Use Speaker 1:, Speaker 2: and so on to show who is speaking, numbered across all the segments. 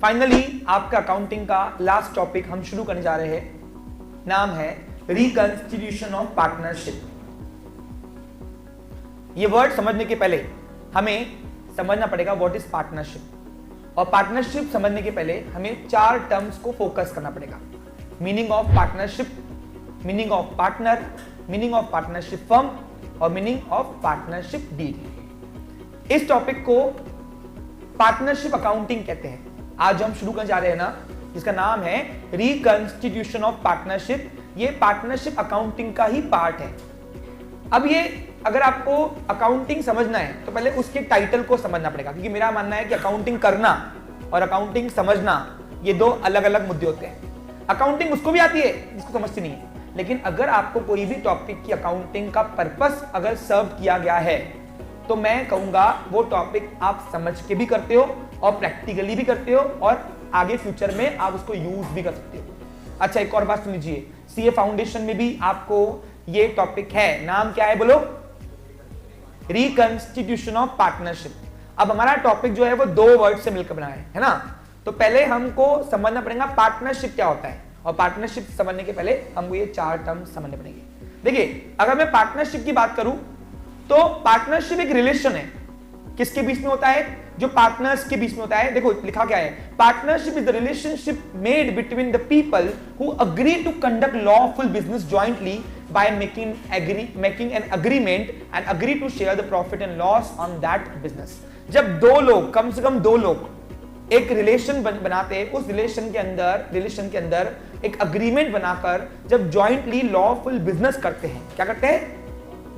Speaker 1: Finally आपका accounting का last topic हम शुरू करने जा रहे हैं, नाम है रिकंस्टिट्यूशन ऑफ पार्टनरशिप। ये वर्ड समझने के पहले हमें समझना पड़ेगा व्हाट इज पार्टनरशिप, और पार्टनरशिप समझने के पहले हमें 4 टर्म्स को फोकस करना पड़ेगा। Meaning of partnership, meaning of partner, meaning of partnership firm और मीनिंग ऑफ पार्टनरशिप डीड। इस टॉपिक को पार्टनरशिप अकाउंटिंग कहते हैं। आज हम शुरू करने जा रहे हैं ना, जिसका नाम है रिकंस्टिट्यूशन ऑफ पार्टनरशिप। ये पार्टनरशिप अकाउंटिंग का ही पार्ट है। अब ये अगर आपको अकाउंटिंग समझना है तो पहले उसके टाइटल को समझना पड़ेगा, क्योंकि मेरा मानना है कि अकाउंटिंग करना और अकाउंटिंग समझना ये 2 अलग अलग मुद्दे होते हैं। अकाउंटिंग उसको भी आती है जिसको समझती नहीं है, लेकिन अगर आपको कोई भी टॉपिक की अकाउंटिंग का पर्पस अगर सर्व किया गया है तो मैं कहूंगा वो टॉपिक आप समझ के भी करते हो और प्रैक्टिकली भी करते हो और आगे फ्यूचर में आप उसको यूज भी कर सकते हो। अच्छा, एक और बात सुन लीजिए, सीए फाउंडेशन में भी आपको ये टॉपिक है, नाम क्या है बोलो? Reconstitution of partnership. अब हमारा टॉपिक जो है वो 2 वर्ड से मिलकर बना है ना। तो पहले हमको समझना पड़ेगा पार्टनरशिप क्या होता है, और पार्टनरशिप समझने के पहले हमको ये 4 टर्म समझने पड़ेंगे। देखिए, अगर मैं पार्टनरशिप की बात करूं तो पार्टनरशिप एक रिलेशन है। किसके बीच में होता है? जो पार्टनर्स के बीच में होता है। देखो लिखा क्या है, partnership is the relationship made between the people who agree to conduct lawful business jointly by making an agreement and agree to share the profit and loss on that business। जब 2 लोग, कम से कम 2 लोग एक रिलेशन बनाते हैं, उस relation के अंदर एक अग्रीमेंट बनाकर जब जॉइंटली लॉफुल बिजनेस करते हैं, क्या करते हैं?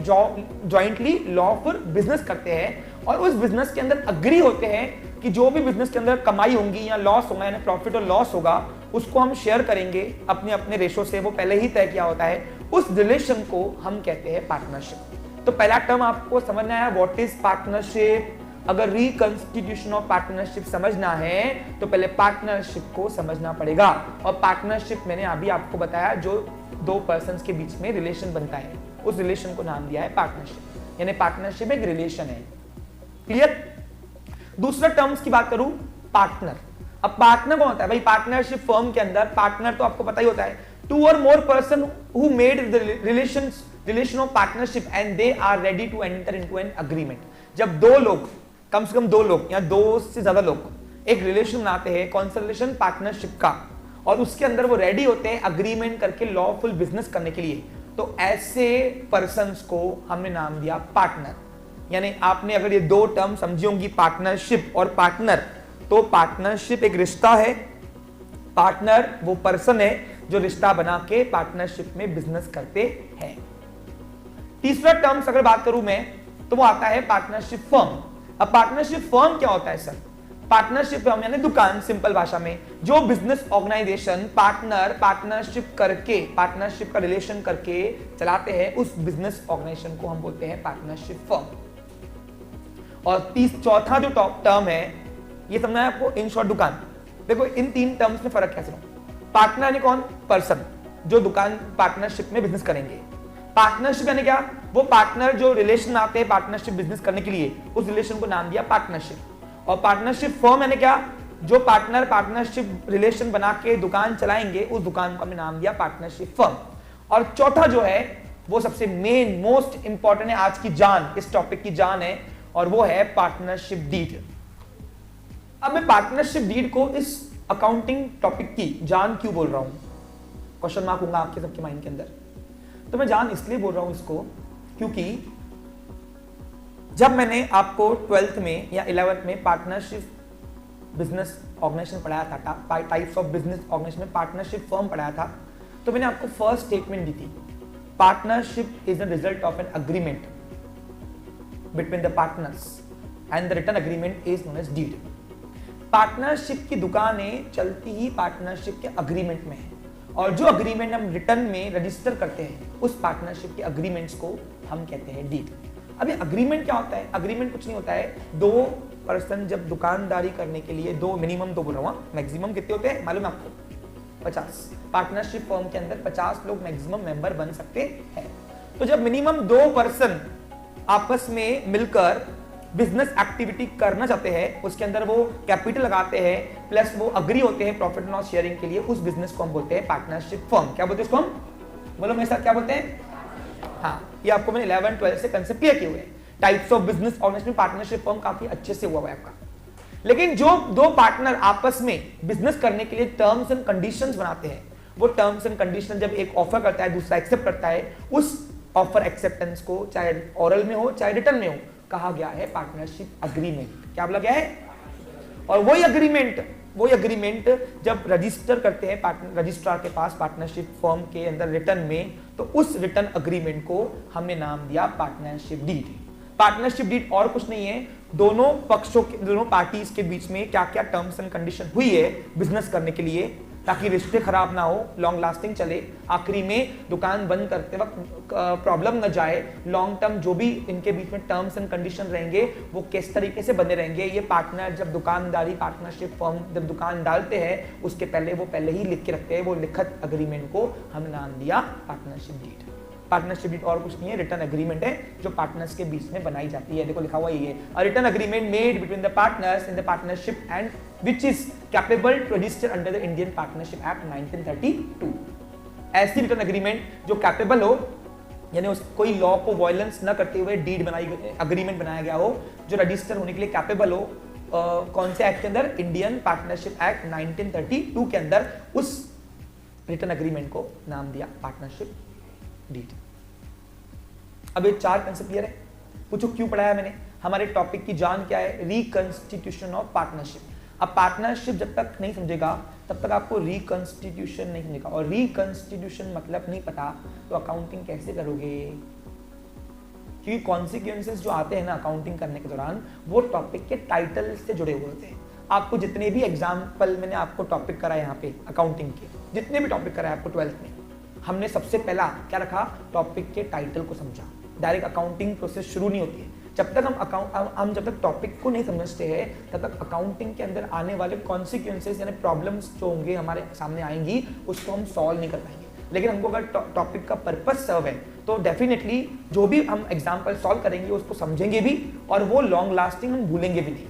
Speaker 1: जॉइंटली लॉफुल बिजनेस करते हैं और उस बिजनेस के अंदर अग्री होते हैं कि जो भी बिजनेस के अंदर कमाई होंगी या लॉस होगा, यानी प्रॉफिट और लॉस होगा, उसको हम शेयर करेंगे अपने अपने रेशो से, वो पहले ही तय किया होता है। उस रिलेशन को हम कहते हैं पार्टनरशिप। तो पहला टर्म आपको समझना है, व्हाट इज पार्टनरशिप। अगर रिकंस्टिट्यूशन ऑफ पार्टनरशिप समझना है तो पहले पार्टनरशिप को समझना पड़ेगा। और पार्टनरशिप मैंने अभी आपको बताया, जो 2 पर्संस के बीच में रिलेशन बनता है, उस रिलेशन को नाम दिया है पार्टनरशिप। यानी पार्टनरशिप एक रिलेशन है। क्लियर? दूसरा टर्म्स की बात करूं, पार्टनर। अब पार्टनर कौन होता है भाई? पार्टनरशिप फर्म के अंदर पार्टनर तो आपको पता ही होता है, 2 or more person who made the relation of partnership and they are ready to enter into an agreement। जब 2 लोग, कम से कम 2 लोग या 2 से ज्यादा लोग एक रिलेशन बनाते हैं, कौन सा रिलेशन? पार्टनरशिप का, और उसके अंदर वो रेडी होते हैं अग्रीमेंट करके लॉफुल बिजनेस करने के लिए, तो ऐसे पर्संस को हमने नाम दिया पार्टनर। यानी आपने अगर ये 2 टर्म समझी होंगी, पार्टनरशिप और पार्टनर, तो पार्टनरशिप एक रिश्ता है, पार्टनर वो पर्सन है जो रिश्ता बना के पार्टनरशिप में बिजनेस करते हैं। तीसरा टर्म्स अगर बात करूं मैं तो वो आता है पार्टनरशिप फर्म। अब पार्टनरशिप फर्म क्या होता है सर? पार्टनरशिप फर्म यानी दुकान, सिंपल भाषा में जो बिजनेस ऑर्गेनाइजेशन पार्टनरशिप करके, पार्टनरशिप का रिलेशन करके चलाते हैं, उस बिजनेस ऑर्गेनाइजेशन को हम बोलते हैं पार्टनरशिप फर्म। और चौथा जो टॉप टर्म है, ये समझना है आपको, इन शॉर्ट दुकान। देखो इन 3 टर्म्स में फर्क कैसे? पार्टनर यानी कौन? पर्सन जो दुकान पार्टनरशिप में बिजनेस करेंगे। पार्टनरशिप यानी क्या? वो पार्टनर जो रिलेशन आते हैं पार्टनरशिप बिजनेस करने के लिए, उस रिलेशन को नाम दिया पार्टनरशिप। और पार्टनरशिप फर्म यानी क्या? जो पार्टनर पार्टनरशिप रिलेशन बना के दुकान चलाएंगे, उस दुकान को हमने नाम दिया पार्टनरशिप फर्म। और चौथा जो है वो सबसे मेन, मोस्ट इंपॉर्टेंट है, आज की जान, इस टॉपिक की जान है, और वो है पार्टनरशिप डीड। अब मैं पार्टनरशिप डीड को इस अकाउंटिंग टॉपिक की जान क्यों बोल रहा हूं? क्वेश्चन मार्क होगा आपके सबके माइंड के अंदर। तो मैं जान इसलिए बोल रहा हूं इसको, क्योंकि जब मैंने आपको 12th में या 11th में पार्टनरशिप बिजनेस ऑर्गेनाइजेशन पढ़ाया था, टाइप्स ऑफ बिजनेस ऑर्गेनाइजेशन में पार्टनरशिप फर्म पढ़ाया था, तो मैंने आपको फर्स्ट स्टेटमेंट दी थी, partnership is the result of an agreement between the partners and the written agreement is known as deed. Partnership की दुकानें चलती ही पार्टनरशिप के अग्रीमेंट में है, और जो अग्रीमेंट हम रिटर्न में रजिस्टर करते हैं, उस पार्टनरशिप के अग्रीमेंट्स को हम कहते हैं डीड। अब ये अग्रीमेंट क्या होता है? अग्रीमेंट कुछ नहीं होता है, 2 पर्सन जब दुकानदारी करने के लिए, 2 मिनिमम 2 बोल रहा हूं, मैक्सिमम कितने होते हैं मालूम आपको? 50। पार्टनरशिप फर्म के अंदर 50 लोग मैक्सिमम मेंबर बन सकते हैं। तो जब मिनिमम 2 पर्सन आपस में मिलकर बिजनेस एक्टिविटी करना चाहते हैं, उसके अंदर वो कैपिटल लगाते हैं प्लस वो अग्री होते हैं प्रॉफिट एंड लॉस शेयरिंग के लिए, उस बिजनेस को हम बोलते हैं पार्टनरशिप फर्म। क्या बोलते हैं इसको हम? बोलो मेरे साथ, क्या बोलते हैं? हाँ, ये आपको मैंने 11-12 से कंसेप्ट क्लियर किए हुए हैं। Types of business organisation, partnership firm काफी अच्छे से हुआ है आपका। लेकिन जो दो पार्टनर आपस में बिजनेस करने के लिए टर्म्स एंड कंडीशंस बनाते हैं, वो टर्म्स एंड कंडीशन जब एक ऑफर करता है दूसरा एक्सेप्ट करता है, उस ऑफर एक्सेप्टेंस को चाहे ओरल में हो चाहे रिटर्न में हो कहा गया है पार्टनरशिप अग्रीमेंट। क्या बोला गया है? और वही अग्रीमेंट जब रजिस्टर करते हैं रजिस्ट्रार के पास पार्टनरशिप फर्म के अंदर रिटर्न में, तो उस रिटर्न अग्रीमेंट को हमने नाम दिया पार्टनरशिप डीड। पार्टनरशिप डीड और कुछ नहीं है, दोनों पक्षों के, दोनों पार्टीज के बीच में क्या क्या टर्म्स एंड कंडीशन हुई है बिजनेस करने के लिए, ताकि रिश्ते खराब ना हो, लॉन्ग लास्टिंग चले, आखिरी में दुकान बंद करते वक्त प्रॉब्लम न जाए, लॉन्ग टर्म जो भी इनके बीच में टर्म्स एंड कंडीशन रहेंगे वो किस तरीके से बने रहेंगे। ये पार्टनर जब दुकानदारी पार्टनरशिप फर्म जब दुकान डालते हैं उसके पहले वो पहले ही लिख के रखते हैं, वो लिखित अग्रीमेंट को हम नाम दिया पार्टनरशिप डीड। पार्टनरशिप डीड और कुछ नहीं है, रिटर्न एग्रीमेंट है जो पार्टनर्स के बीच में बनाई जाती है। देखो लिखा हुआ ये है, a return agreement made between the partners in the partnership and which is capable to register under the Indian partnership act 1932। ऐसी रिटर्न एग्रीमेंट जो कैपेबल हो, यानी उस कोई लॉ को वायलेंस न करते हुए डीड बनाई एग्रीमेंट बनाया गया हो, जो रजिस्टर होने के लिए कैपेबल हो, कौन से एक्ट के अंदर? इंडियन पार्टनरशिप एक्ट 1932 के अंदर, उस रिटर्न एग्रीमेंट को नाम दिया पार्टनरशिप डीड। अब ये चार कंसेप्ट क्लियर है? पूछो क्यों पढ़ाया मैंने? हमारे टॉपिक की जान क्या है? Reconstitution of partnership. अब पार्टनरशिप जब तक नहीं समझेगा तब तक आपको रिकंस्टिट्यूशन नहीं समझेगा, और रिकंस्टिट्यूशन मतलब नहीं पता तो अकाउंटिंग कैसे करोगे? क्योंकि कॉन्सिक्वेंसेस जो आते हैं ना अकाउंटिंग करने के दौरान, वो टॉपिक के टाइटल से जुड़े हुए होते हैं। आपको जितने भी एग्जाम्पल मैंने आपको टॉपिक कराए यहाँ पे अकाउंटिंग के, जितने भी टॉपिक कराए आपको 12th में, हमने सबसे पहला क्या रखा? टॉपिक के टाइटल को समझा। डायरेक्ट अकाउंटिंग प्रोसेस शुरू नहीं होती है जब तक हम जब तक टॉपिक को नहीं समझते हैं, तब तक अकाउंटिंग के अंदर आने वाले कॉन्सिक्वेंसेस यानी प्रॉब्लम्स जो होंगे हमारे सामने आएंगी, उसको हम सॉल्व नहीं कर पाएंगे। लेकिन हमको अगर टॉपिक का पर्पस सर्व है तो डेफिनेटली जो भी हम एग्जाम्पल सॉल्व करेंगे उसको समझेंगे भी, और वो लॉन्ग लास्टिंग हम भूलेंगे भी नहीं।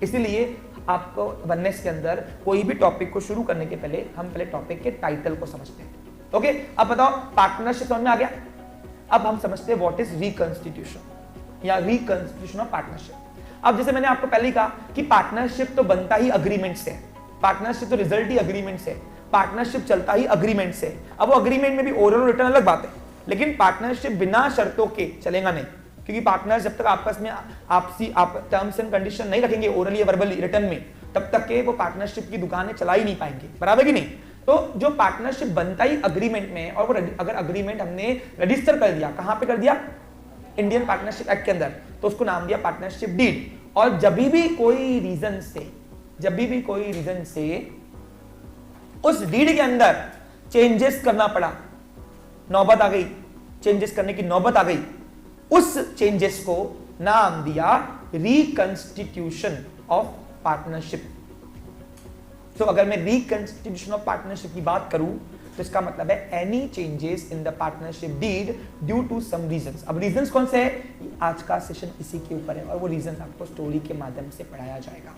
Speaker 1: इसीलिए आपको वननेस के अंदर कोई भी टॉपिक को शुरू करने के पहले हम पहले टॉपिक के टाइटल को समझते हैं। ओके, अब बताओ पार्टनरशिप समझ में आ गया? अब हम समझते हैं व्हाट इज रिकंस्टिट्यूशन या रिकंस्टिट्यूशन ऑफ पार्टनरशिप। अब जैसे मैंने आपको पहले ही कहा कि पार्टनरशिप तो बनता ही अग्रीमेंट से है, पार्टनरशिप तो रिजल्ट ही अग्रीमेंट से, पार्टनरशिप चलता ही अग्रीमेंट से। अब वो अग्रीमेंट में भी ओरल और रिटर्न अलग बात है, लेकिन पार्टनरशिप बिना शर्तों के चलेगा नहीं, क्योंकि पार्टनर जब तक आपस में आपसी टर्म्स एंड कंडीशन नहीं रखेंगे ओरली या वर्बली रिटर्न में, तब तक के वो पार्टनरशिप की दुकानें चला ही नहीं पाएंगे। बराबर कि नहीं? तो जो पार्टनरशिप बनता ही अग्रीमेंट में, और वो अगर अग्रीमेंट हमने रजिस्टर कर दिया, कहां पे कर दिया? इंडियन पार्टनरशिप एक्ट के अंदर, तो उसको नाम दिया पार्टनरशिप डीड। और जब भी कोई रीजन से उस डीड के अंदर चेंजेस करना पड़ा, नौबत आ गई, चेंजेस करने की नौबत आ गई, उस चेंजेस को नाम दिया रिकंस्टिट्यूशन ऑफ पार्टनरशिप। तो अगर मैं रिकंस्टिट्यूशन ऑफ पार्टनरशिप की बात करूं तो इसका मतलब है any changes in the partnership deed due to some reasons. अब रीजंस कौन से हैं? आज का सेशन इसी के ऊपर है, और वो रीजंस आपको स्टोरी के माध्यम से पढ़ाया जाएगा,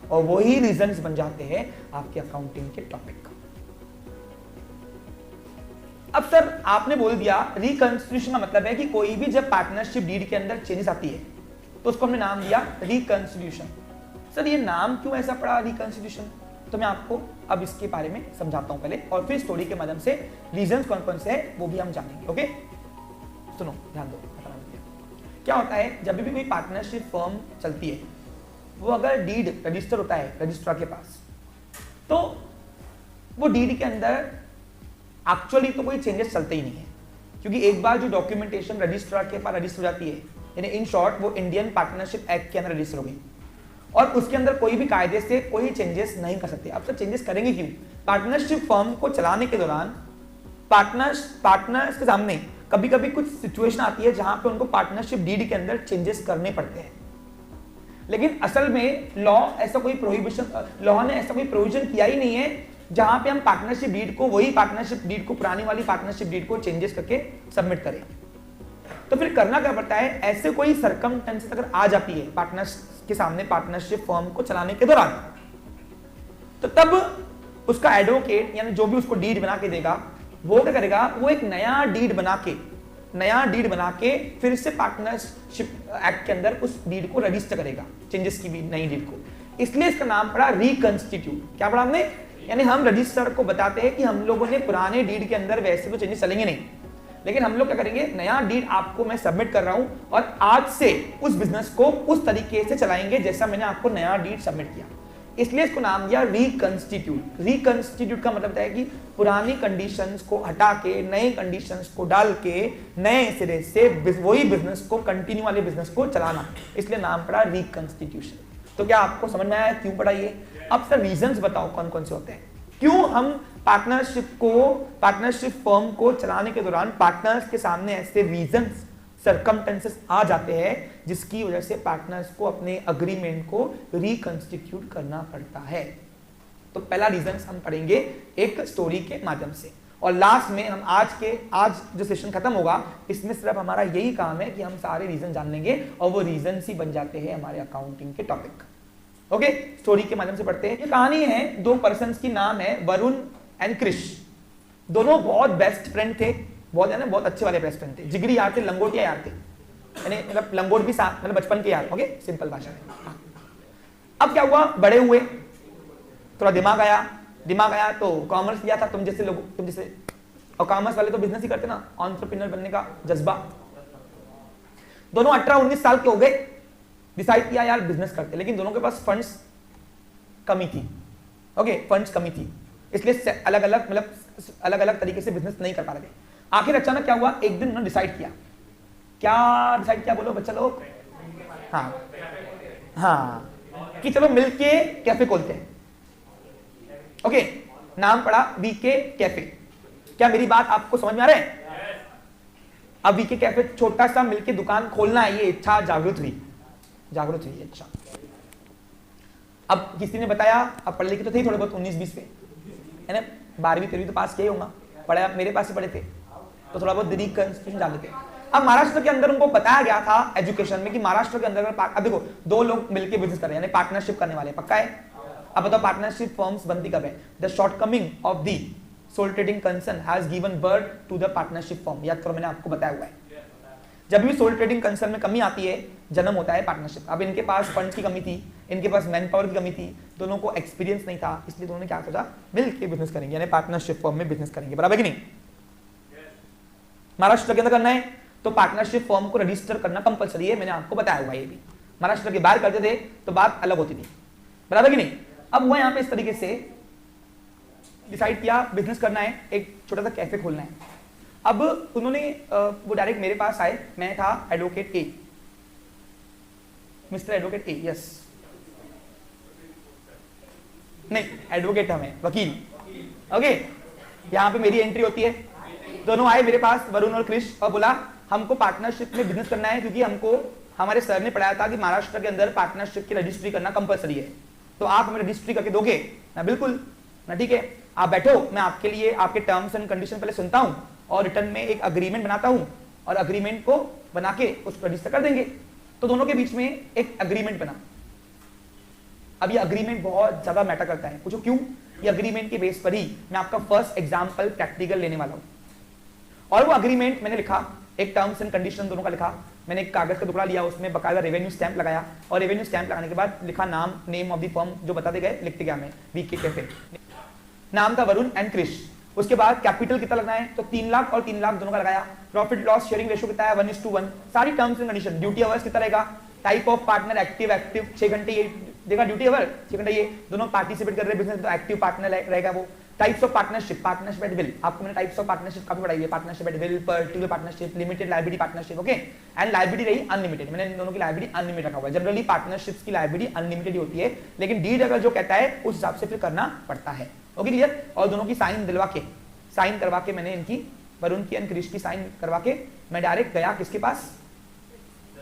Speaker 1: और वही रीजंस बन जाते हैं आपके अकाउंटिंग के टॉपिक। अब सर आपने बोल दिया रिकंस्टिट्यूशन का मतलब है कि कोई भी जब पार्टनरशिप डीड के अंदर चेंजेस आती है तो उसको हमने नाम दिया रिकंस्टिट्यूशन। सर ये नाम क्यों ऐसा पड़ा रिकंस्टिट्यूशन? तो मैं आपको अब इसके बारे में समझाता हूं पहले, और फिर स्टोरी के माध्यम से रीजंस कौन कौन से हैं वो भी हम जानेंगे। ओके, सुनो ध्यान दो। क्या होता है जब भी कोई पार्टनरशिप फर्म चलती है, वो अगर डीड रजिस्टर होता है रजिस्ट्रार के पास, तो वो डीड के अंदर एक्चुअली तो कोई चेंजेस चलते ही नहीं है, क्योंकि एक बार जो डॉक्यूमेंटेशन रजिस्ट्रार के पास रजिस्टर हो जाती है, यानी इन शॉर्ट वो इंडियन पार्टनरशिप एक्ट के अंदर रजिस्टर हो गई, और उसके अंदर कोई भी कायदे से कोई चेंजेस नहीं कर सकते। अब सर चेंजेस करेंगे क्यों? पार्टनरशिप फर्म को चलाने के दौरान पार्टनर्स के सामने कभी कभी कुछ सिचुएशन आती है जहां पे उनको पार्टनरशिप डीड के अंदर चेंजेस करने पड़ते हैं, लेकिन असल में लॉ ने ऐसा कोई प्रोविजन किया ही नहीं है जहां पे हम पार्टनरशिप डीड को पुरानी वाली पार्टनरशिप डीड को चेंजेस करके सबमिट करें। तो फिर करना क्या पड़ता है, ऐसे कोई सरकमस्टेंसेस अगर आ जाती है पार्टनर्स के सामने पार्टनरशिप फर्म को चलाने के दौरान, तो तब उसका एडवोकेट यानी जो भी उसको डीड बना के देगा, वो क्या करेगा, वो एक नया डीड बना के फिर से पार्टनरशिप एक्ट के अंदर उस डीड को रजिस्टर करेगा, चेंजेस की भी नई डीड को। इसलिए इसका नाम पड़ा रिकंस्टिट्यूट। क्या पढ़ा हमने, यानी हम रजिस्टर को बताते हैं कि हम लोगों ने पुराने डीड के अंदर वैसे तो चेंजेस चलेंगे नहीं, लेकिन हम लोग क्या करेंगे, नया डीड आपको मैं सबमिट कर रहा हूं और आज से उस बिजनेस को उस तरीके से चलाएंगे जैसा मैंने आपको नया डीड सबमिट किया। इसलिए इसको नाम दिया रिकंस्टिट्यूट। रिकंस्टिट्यूट का मतलब है कि पुरानी कंडीशंस को हटा के नए कंडीशंस को डाल के नए सिरे से वही बिजनेस को, कंटिन्यू वाले बिजनेस को चलाना, इसलिए नाम पड़ा रिकंस्टिट्यूशन। तो क्या आपको समझ में आया क्यों पढ़ा ये? अब सर रीजंस बताओ कौन कौन से होते हैं, क्यों हम पार्टनरशिप फर्म को चलाने के दौरान पार्टनर्स के सामने ऐसे रीजंस, सरकमस्टेंसेस आ जाते हैं जिसकी वजह से पार्टनर्स को अपने अग्रीमेंट को रिकंस्टिट्यूट करना पड़ता है। तो पहला रीजंस हम पढ़ेंगे एक स्टोरी के माध्यम से, और लास्ट में हम आज जो सेशन खत्म होगा इसमें सिर्फ हमारा यही काम है कि हम सारे रीजन जान लेंगे और वो रीजन ही बन जाते हैं हमारे अकाउंटिंग के टॉपिक। ओके, स्टोरी के माध्यम से पढ़ते हैं। ये कहानी है दो पर्सन्स की, नाम है वरुण एंड क्रिश। दोनों बहुत बेस्ट फ्रेंड थे, बहुत अच्छे वाले बेस्ट फ्रेंड थे, जिगरी यार थे, लंगोटिया यार थे, यानी मतलब लंगोट भी साथ, मतलब बचपन के यार। ओके, सिंपल भाषा में। अब क्या हुआ, बड़े हुए, थोड़ा दिमाग आया तो कॉमर्स लिया था, तुम जैसे और कॉमर्स वाले तो बिजनेस ही करते ना, एंटरप्रेन्योर बनने का जज्बा। दोनों 18-19 साल के हो गए, डिसाइड किया यार बिजनेस करते, लेकिन दोनों के पास फंड्स कमी थी। ओके, फंड्स कमी थी, इसलिए अलग अलग तरीके से बिजनेस नहीं कर पा रहे थे। आखिर अचानक क्या हुआ, एक दिन उन्होंने डिसाइड किया, बोलो बच्चा लोग, हाँ, कि चलो मिलके कैफे खोलते हैं। ओके, नाम पड़ा वीके कैफे। क्या मेरी बात आपको समझ में आ रहा है? अब वीके कैफे छोटा सा मिलके दुकान खोलना है, ये इच्छा जागृत हुई। अच्छा, अब किसी ने बताया, अब पढ़ लिखे तो थे थोड़े बहुत 19-20 पे, है ना, 12वीं-13वीं तो पास किए होगा, पढ़े मेरे पास ही पढ़े थे, तो थोड़ा बहुत रिकंस्टिट्यूशन जान लेते। अब महाराष्ट्र के अंदर उनको बताया गया था एजुकेशन में कि महाराष्ट्र के अंदर अब देखो दो लोग मिलकर बिजनेस कर रहे हैं, यानी पार्टनरशिप करने वाले, पक्का है। अब बताओ पार्टनरशिप फर्म्स बनती कब है? The shortcoming of the sole trading concern has given birth to the partnership firm. याद करो, मैंने आपको बताया हुआ है, जब भी सोल ट्रेडिंग कंसर्न में कमी आती है जन्म होता है पार्टनरशिप। अब इनके पास फंड्स की कमी थी, इनके पास मैन पावर की कमी थी, दोनों को एक्सपीरियंस नहीं था, इसलिए दोनों ने क्या सोचा, मिलकर बिजनेस करेंगे, यानी पार्टनरशिप फर्म में बिजनेस करेंगे। बराबर कि नहीं? महाराष्ट्र के अंदर करना है तो पार्टनरशिप फर्म को रजिस्टर करना कंपलसरी है, मैंने आपको बताया हुआ है। ये भी महाराष्ट्र के बाहर करते थे तो बात अलग होती थी। बराबर कि नहीं? अब वो यहाँ पे इस तरीके से डिसाइड किया बिजनेस करना है, एक छोटा सा कैफे खोलना है। अब उन्होंने वो डायरेक्ट मेरे पास आए, मैं था एडवोकेट ए, मिस्टर एडवोकेट ए, यस, नहीं एडवोकेट हमें वकील। ओके, यहाँ पे मेरी एंट्री होती है। दोनों आए मेरे पास, वरुण और क्रिश, और बोला हमको पार्टनरशिप में बिजनेस करना है, क्योंकि हमको हमारे सर ने पढ़ाया था कि महाराष्ट्र के अंदर पार्टनरशिप की रजिस्ट्री करना कंपलसरी है, तो आप हमें रजिस्ट्री करके दोगे ना? बिल्कुल ना, ठीक है, आप बैठो, मैं आपके लिए आपके टर्म्स एंड कंडीशन पहले सुनता हूं और रिटर्न में एक अग्रीमेंट बनाता हूं, और अग्रीमेंट को बना के उसको रजिस्टर कर देंगे। तो दोनों के बीच में एक अग्रीमेंट बना। अब ये अग्रीमेंट बहुत ज्यादा मैटर करता है, पूछो क्यों? ये अग्रीमेंट के बेस पर ही मैं आपका फर्स्ट एग्जांपल प्रैक्टिकल लेने वाला हूं। और वो अग्रीमेंट मैंने लिखा, एक टर्म्स एंड कंडीशन दोनों का लिखा, मैंने एक कागज का टुकड़ा लिया, उसमें बकायदा रेवेन्यू स्टैंप लगाया, और रेवेन्यू स्टैंप लगाने के बाद लिखा नेम ऑफ द फर्म जो बताते गए, लिखते गया मैं, वीके कैफे, नाम था वरुण एंड क्रिश। उसके बाद कैपिटल कितना लगना है, तो 3 लाख और 3 लाख दोनों का लगाया। प्रॉफिट लॉस शेयरिंग रेशियो कितना है, 1:1। सारी terms and condition, duty hours कितना रहेगा, टाइप ऑफ पार्टनर एक्टिव 6 घंटे, ये देखा ड्यूटी अवर 6 घंटे, ये दोनों पार्टिसिपेट कर रहे बिजनेस, तो एक्टिव पार्टनर रहेगा वो। Types of partnership at will, आपको मैंने टाइप्स ऑफ पार्टनरशिप काफी पढ़ाई है, partnership at will, particular partnership, limited liability partnership, okay, and liability रही अनलिमिटेड, मैंने इन दोनों की लायबिलिटी अनलिमिटेड रखा हुआ है। जनरली पार्टनरशिप्स की लायबिलिटी अनलिमिटेड ही होती है, लेकिन डीड अगर जो कहता है उस हिसाब से फिर करना पड़ता है। Okay clear? और दोनों की साइन करवा के मैंने इनकी, वरुण की एंड क्रिश की साइन करवा के मैं डायरेक्ट गया किसके पास,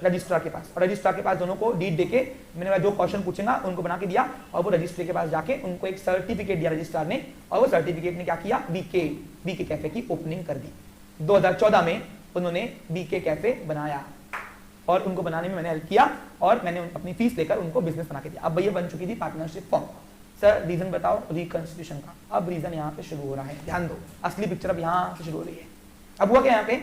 Speaker 1: रजिस्ट्रार के पास, और रजिस्ट्रार के पास दोनों को डीड देके मैंने जो क्वेश्चन पूछेगा उनको बना के दिया, और वो रजिस्ट्री के पास जाके उनको एक सर्टिफिकेट दिया रजिस्ट्रार ने, और वो सर्टिफिकेट ने क्या किया, वीके कैफे की ओपनिंग कर दी। 2014 में उन्होंने बीके कैफे बनाया और उनको बनाने में मैंने हेल्प किया और मैंने अपनी फीस लेकर उनको बिजनेस बना के दिया। अब भैया बन चुकी थी पार्टनरशिप फॉर्म। सर रीजन बताओ रिकंस्टिट्यूशन का। अब रीजन यहाँ पे शुरू हो रहा है, ध्यान दो, असली पिक्चर अब यहाँ से शुरू हो रही है। अब हुआ क्या यहाँ पे,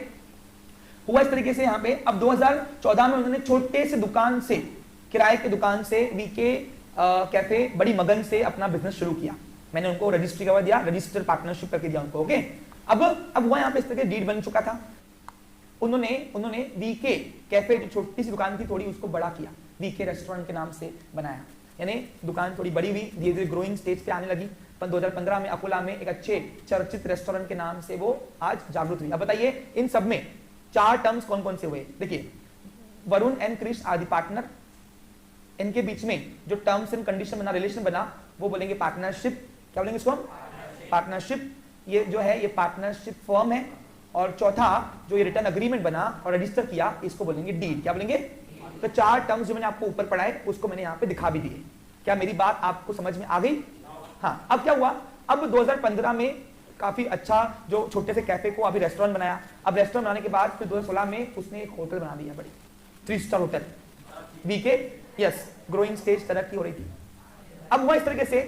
Speaker 1: हुआ इस तरीके से यहाँ पे अब 2014 में उन्होंने छोटे से दुकान से, किराए की दुकान से वीके कैफे बड़ी मगन से अपना बिजनेस शुरू किया। मैंने उनको रजिस्ट्री करवा दिया, रजिस्टर पार्टनरशिप करके दिया उनको। ओके, अब हुआ यहाँ पे इस तरह डीड बन चुका था। उन्होंने वीके कैफे जो छोटी सी दुकान थी थोड़ी उसको बड़ा किया, वीके रेस्टोरेंट के नाम से बनाया, यानी दुकान थोड़ी बड़ी हुई, धीरे धीरे ग्रोइंग स्टेज पे आने लगी। 2015 में अकोला में एक अच्छे चर्चित रेस्टोरेंट के नाम से वो आज जागृत हुई। अब बताइए इन सब में 4 टर्म्स कौन कौन से हुए। देखिए वरुण एंड क्रिश आदि पार्टनर, इनके बीच में जो टर्म्स एंड कंडीशन बना, रिलेशन बना, वो बोलेंगे पार्टनरशिप। क्या बोलेंगे इसको, पार्टनरशिप। ये जो है ये पार्टनरशिप फर्म है। और चौथा जो ये रिटर्न अग्रीमेंट बना और रजिस्टर किया, इसको बोलेंगे डीड। क्या बोलेंगे, तो 4 टर्म्स जो मैंने आपको ऊपर पढ़ाए उसको मैंने यहाँ पे दिखा भी दिए। क्या मेरी बात आपको समझ में आ गई। हाँ, अब क्या हुआ, अब 2015 में काफी अच्छा जो छोटे से कैफे को अभी रेस्टोरेंट बनाया। अब रेस्टोरेंट बनाने के बाद फिर 2016 में उसने एक होटल बना दिया, बड़ी 3 स्टार होटल वीके। यस, ग्रोइंग स्टेज तरक्की हो रही थी। अब हुआ इस तरीके से,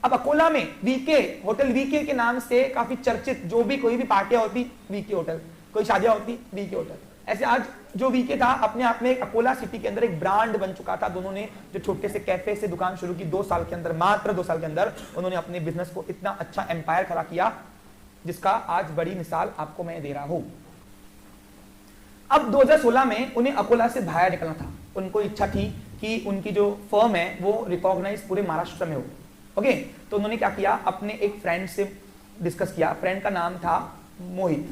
Speaker 1: अब अकोला में वीके होटल, वीके के नाम से काफी चर्चित, जो भी कोई भी पार्टियां होती वीके होटल, कोई शादियां होती वीके होटल। ऐसे आज जो वीके था अपने आप में अकोला सिटी के अंदर एक ब्रांड बन चुका था। दोनों ने जो छोटे से कैफे से दुकान शुरू की, 2 साल के अंदर, मात्र 2 साल के अंदर उन्होंने अपने बिजनेस को इतना अच्छा एम्पायर खड़ा किया, जिसका आज बड़ी मिसाल आपको मैं दे रहा हूं। अब 2016 में उन्हें अकोला से बाहर निकलना था। उनको इच्छा थी कि उनकी जो फर्म है वो रिकॉग्नाइज पूरे महाराष्ट्र में हो। ओके, तो उन्होंने क्या किया, अपने एक फ्रेंड से डिस्कस किया। फ्रेंड का नाम था मोहित।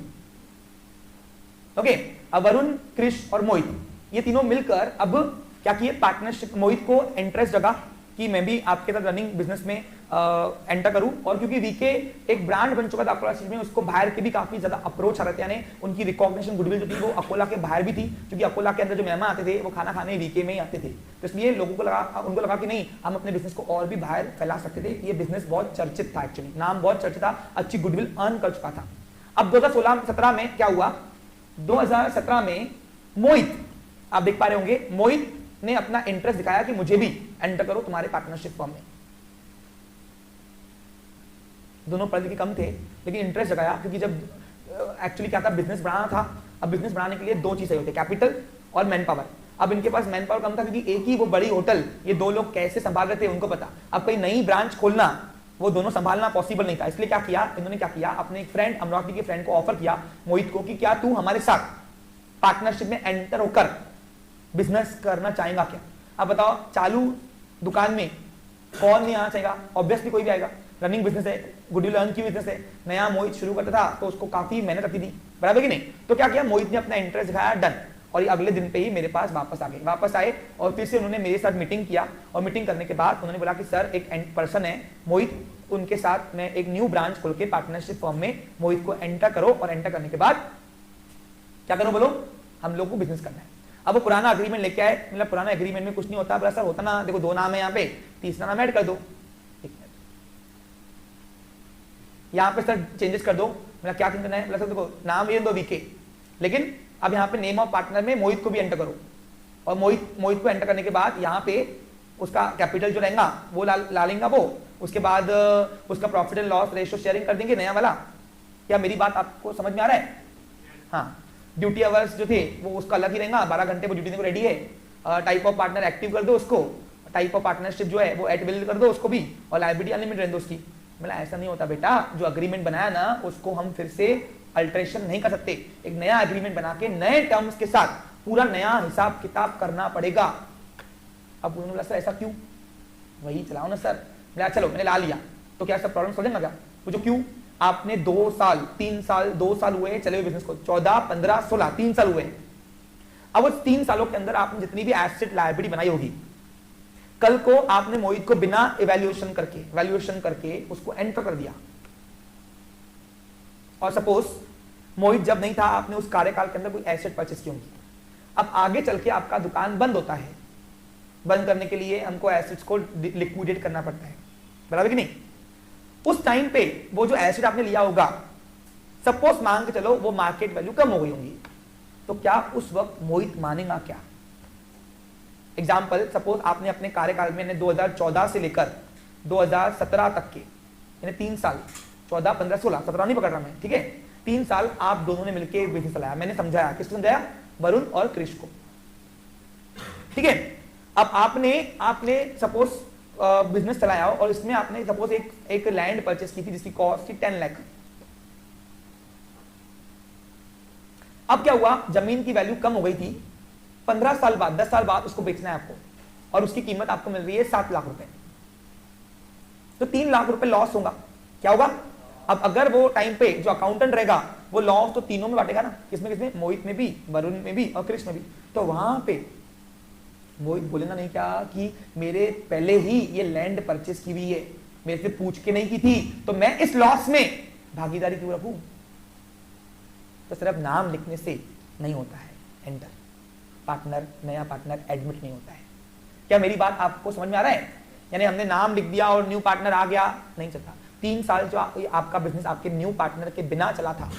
Speaker 1: ओके, अब वरुण, क्रिश और मोहित, ये तीनों मिलकर अब क्या किए, पार्टनरशिप। मोहित को इंटरेस्ट जगा कि मैं भी आपके साथ रनिंग बिजनेस में एंटर करूं, और क्योंकि वीके एक ब्रांड बन चुका था अकोला सिटी में, उसको बाहर के भी काफी ज्यादा अप्रोच आ रहे थे, यानी उनकी रिकॉग्निशन गुडविल जो थी वो अकोला के बाहर भी थी, क्योंकि अकोला के अंदर जो मेहमान आते थे वो खाना खाने वीके में ही आते थे। तो इसलिए लोगों को उनको लगा कि नहीं, हम अपने बिजनेस को और भी बाहर फैला सकते थे। ये बिजनेस बहुत चर्चित था, एक्चुअली नाम बहुत चर्चित था, अच्छी गुडविल अर्न कर चुका था। अब 2016-17 में क्या हुआ, 2017 में मोहित, आप देख पा रहे होंगे, मोहित ने अपना इंटरेस्ट दिखाया कि मुझे भी एंटर करो तुम्हारे पार्टनरशिप फर्म में। दोनों पढ़े लिखे कम थे लेकिन इंटरेस्ट जगाया, क्योंकि जब एक्चुअली क्या था, बिजनेस बढ़ाना था। अब बिजनेस बढ़ाने के लिए 2 चीजें होती है, कैपिटल और मैन पावर। अब इनके पास मैन पावर कम था, क्योंकि एक ही वो बड़ी होटल, ये 2 लोग कैसे संभाल रहे थे उनको पता। अब कोई नई ब्रांच खोलना, वो दोनों संभालना पॉसिबल नहीं था। इसलिए क्या किया इन्होंने, क्या किया, अपने एक फ्रेंड, अमरावती के फ्रेंड को ऑफर किया, मोहित को, कि क्या तू हमारे साथ पार्टनरशिप में एंटर होकर बिजनेस करना चाहेगा क्या। अब बताओ, चालू दुकान में कौन नहीं आना चाहेगा, ऑब्वियसली कोई भी आएगा। रनिंग बिजनेस है, गुडविल अर्न की बिजनेस है, नया मोहित शुरू करता था तो उसको काफी मेहनत लगती थी, बराबर कि नहीं। तो क्या किया, मोहित ने अपना इंटरेस्ट दिखाया, डन। और ये अगले दिन पे ही मेरे पास वापस आए और फिर से उन्होंने मेरे साथ मीटिंग किया। और मीटिंग करने के बाद उन्होंने बोला कि सर, एक पर्सन है मोहित, उनके साथ मैं एक न्यू ब्रांच खोल के पार्टनरशिप फर्म में मोहित को एंटर करो, और एंटर करने के बाद क्या करो, बोलो, हम लोग को बिजनेस करना है। अब वो पुराना एग्रीमेंट लेके आए, मतलब पुराना एग्रीमेंट में कुछ नहीं होता, सर होता ना, देखो 2 नाम है यहाँ पे, तीसरा नाम ऐड कर दो, यहाँ पे सर चेंजेस कर दो। मतलब क्या करना है, मतलब देखो नाम ये दो वीके, लेकिन अब यहाँ पे नेम ऑफ पार्टनर में मोहित को भी एंटर करो, और मोहित को एंटर करने के बाद यहाँ पे उसका कैपिटल जो रहेगा वो ला लेंगे वो, उसके बाद उसका profit and loss ratio sharing कर देंगे नया वाला। क्या मेरी बात आपको समझ में आ रहा है। हाँ, ड्यूटी आवर्स जो थे वो उसका अलग ही रहेगा, 12 घंटे वो ड्यूटी देने को रेडी है। टाइप ऑफ पार्टनर एक्टिव कर दो उसको, टाइप ऑफ पार्टनरशिप जो है वो एट विल कर दो उसको भी, और लायबिलिटी अनलिमिटेड रहने दो उसकी। मतलब ऐसा नहीं होता बेटा, जो अग्रीमेंट बनाया ना उसको हम फिर से अल्टरेशन नहीं कर सकते। एक नया एग्रीमेंट बना के नए टर्म्स के साथ पूरा नया हिसाब किताब करना पड़ेगा। अब उन्होंने बोला सर ऐसा क्यों, वही चलाओ ना सर। बोला चलो मैंने ला लिया, तो क्या सब प्रॉब्लम सोचेंगे क्या, पूछो क्यों। आपने 2 साल 3 साल 2 साल हुए चले हुए बिजनेस को, 14 15 16 3 साल हुए। अब उस 3 सालों के अंदर आपने जितनी भी एसेट लायबिलिटी बनाई होगी, कल को आपने मोहित को बिना वैल्यूएशन करके उसको एंटर कर दिया, और सपोज मोहित जब नहीं था, आपने उस कार्यकाल के अंदर कोई एसेट परचेस की होगी। अब आगे चल के आपका दुकान बंद होता है, बंद करने के लिए हमको एसेट्स को लिक्विडेट करना पड़ता है, बराबर कि नहीं। उस टाइम पे वो जो एसेट आपने लिया होगा, सपोज मान के चलो वो मार्केट वैल्यू कम हो गई होंगी, तो क्या उस वक्त मोहित मानेगा क्या? एग्जाम्पल, सपोज आपने अपने कार्यकाल में 2014 से लेकर 2017 तक के यानी 3 साल, 14, 15, 16, 17 नहीं पकड़ रहा मैं, ठीक है, 3 साल आप दोनों ने मिलकर बिजनेस चलाया। मैंने समझाया, किसको समझाया? वरुण और क्रिश को, ठीक है। अब आपने सपोज बिजनेस चलाया और इसमें आपने सपोज एक लैंड परचेस की थी जिसकी कॉस्ट थी 10 लाख। अब क्या हुआ, जमीन की वैल्यू कम हो गई थी, 15 साल बाद, 10 साल बाद उसको बेचना है आपको, और उसकी कीमत आपको मिल रही है 7 लाख रुपए, तो 3 लाख रुपए लॉस होगा। क्या होगा? अब अगर वो टाइम पे जो अकाउंटेंट रहेगा वो लॉस तो तीनों में बांटेगा ना, किसमें किसमें? मोहित में भी, वरुण में भी और कृष्ण में भी। तो वहां पे मोहित बोलेगा नहीं क्या कि मेरे पहले ही ये लैंड परचेस की हुई है, मेरे से पूछ के नहीं की थी, तो मैं इस लॉस में भागीदारी क्यों रखूं? तो सिर्फ नाम लिखने से नहीं होता है एंटर, पार्टनर, नया पार्टनर एडमिट नहीं होता है। क्या मेरी बात आपको समझ में आ रहा है? यानी हमने नाम लिख दिया और न्यू पार्टनर आ गया, नहीं चलता। 3 साल जो आपका बिजनेस आपके न्यू पार्टनर के बिना चला था,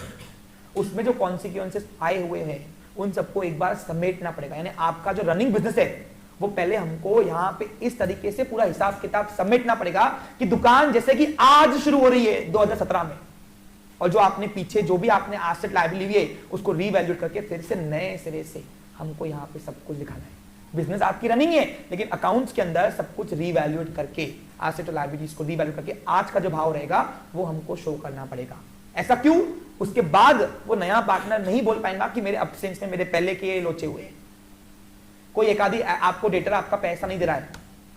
Speaker 1: उसमें जो कॉन्सिक्वेंसेस आए हुए हैं उन सबको एक बार समेटना पड़ेगा। यानी आपका जो रनिंग बिजनेस है वो पहले हमको यहाँ पे इस तरीके से पूरा हिसाब किताब समेटना पड़ेगा कि दुकान जैसे कि आज शुरू हो रही है 2017 में, और जो आपने पीछे जो भी आपने एसेट लायबिलिटी ली है उसको रीवैल्यूएट करके फिर से नए सिरे से हमको यहाँ पे सब कुछ दिखाना है। बिजनेस आपकी रनिंग है लेकिन अकाउंट्स के अंदर सब कुछ रीवैल्यूएट करके, एसेट और लायबिलिटीज को रीवैल्यूएट करके आज का जो भाव रहेगा वो हमको शो करना पड़ेगा। ऐसा क्यों? उसके बाद वो नया पार्टनर नहीं बोल पाएगा कि मेरे एब्सेंस में मेरे पहले के लोचे हुए हैं। कोई एक आदि आपको डेटर आपका पैसा नहीं दे रहा है,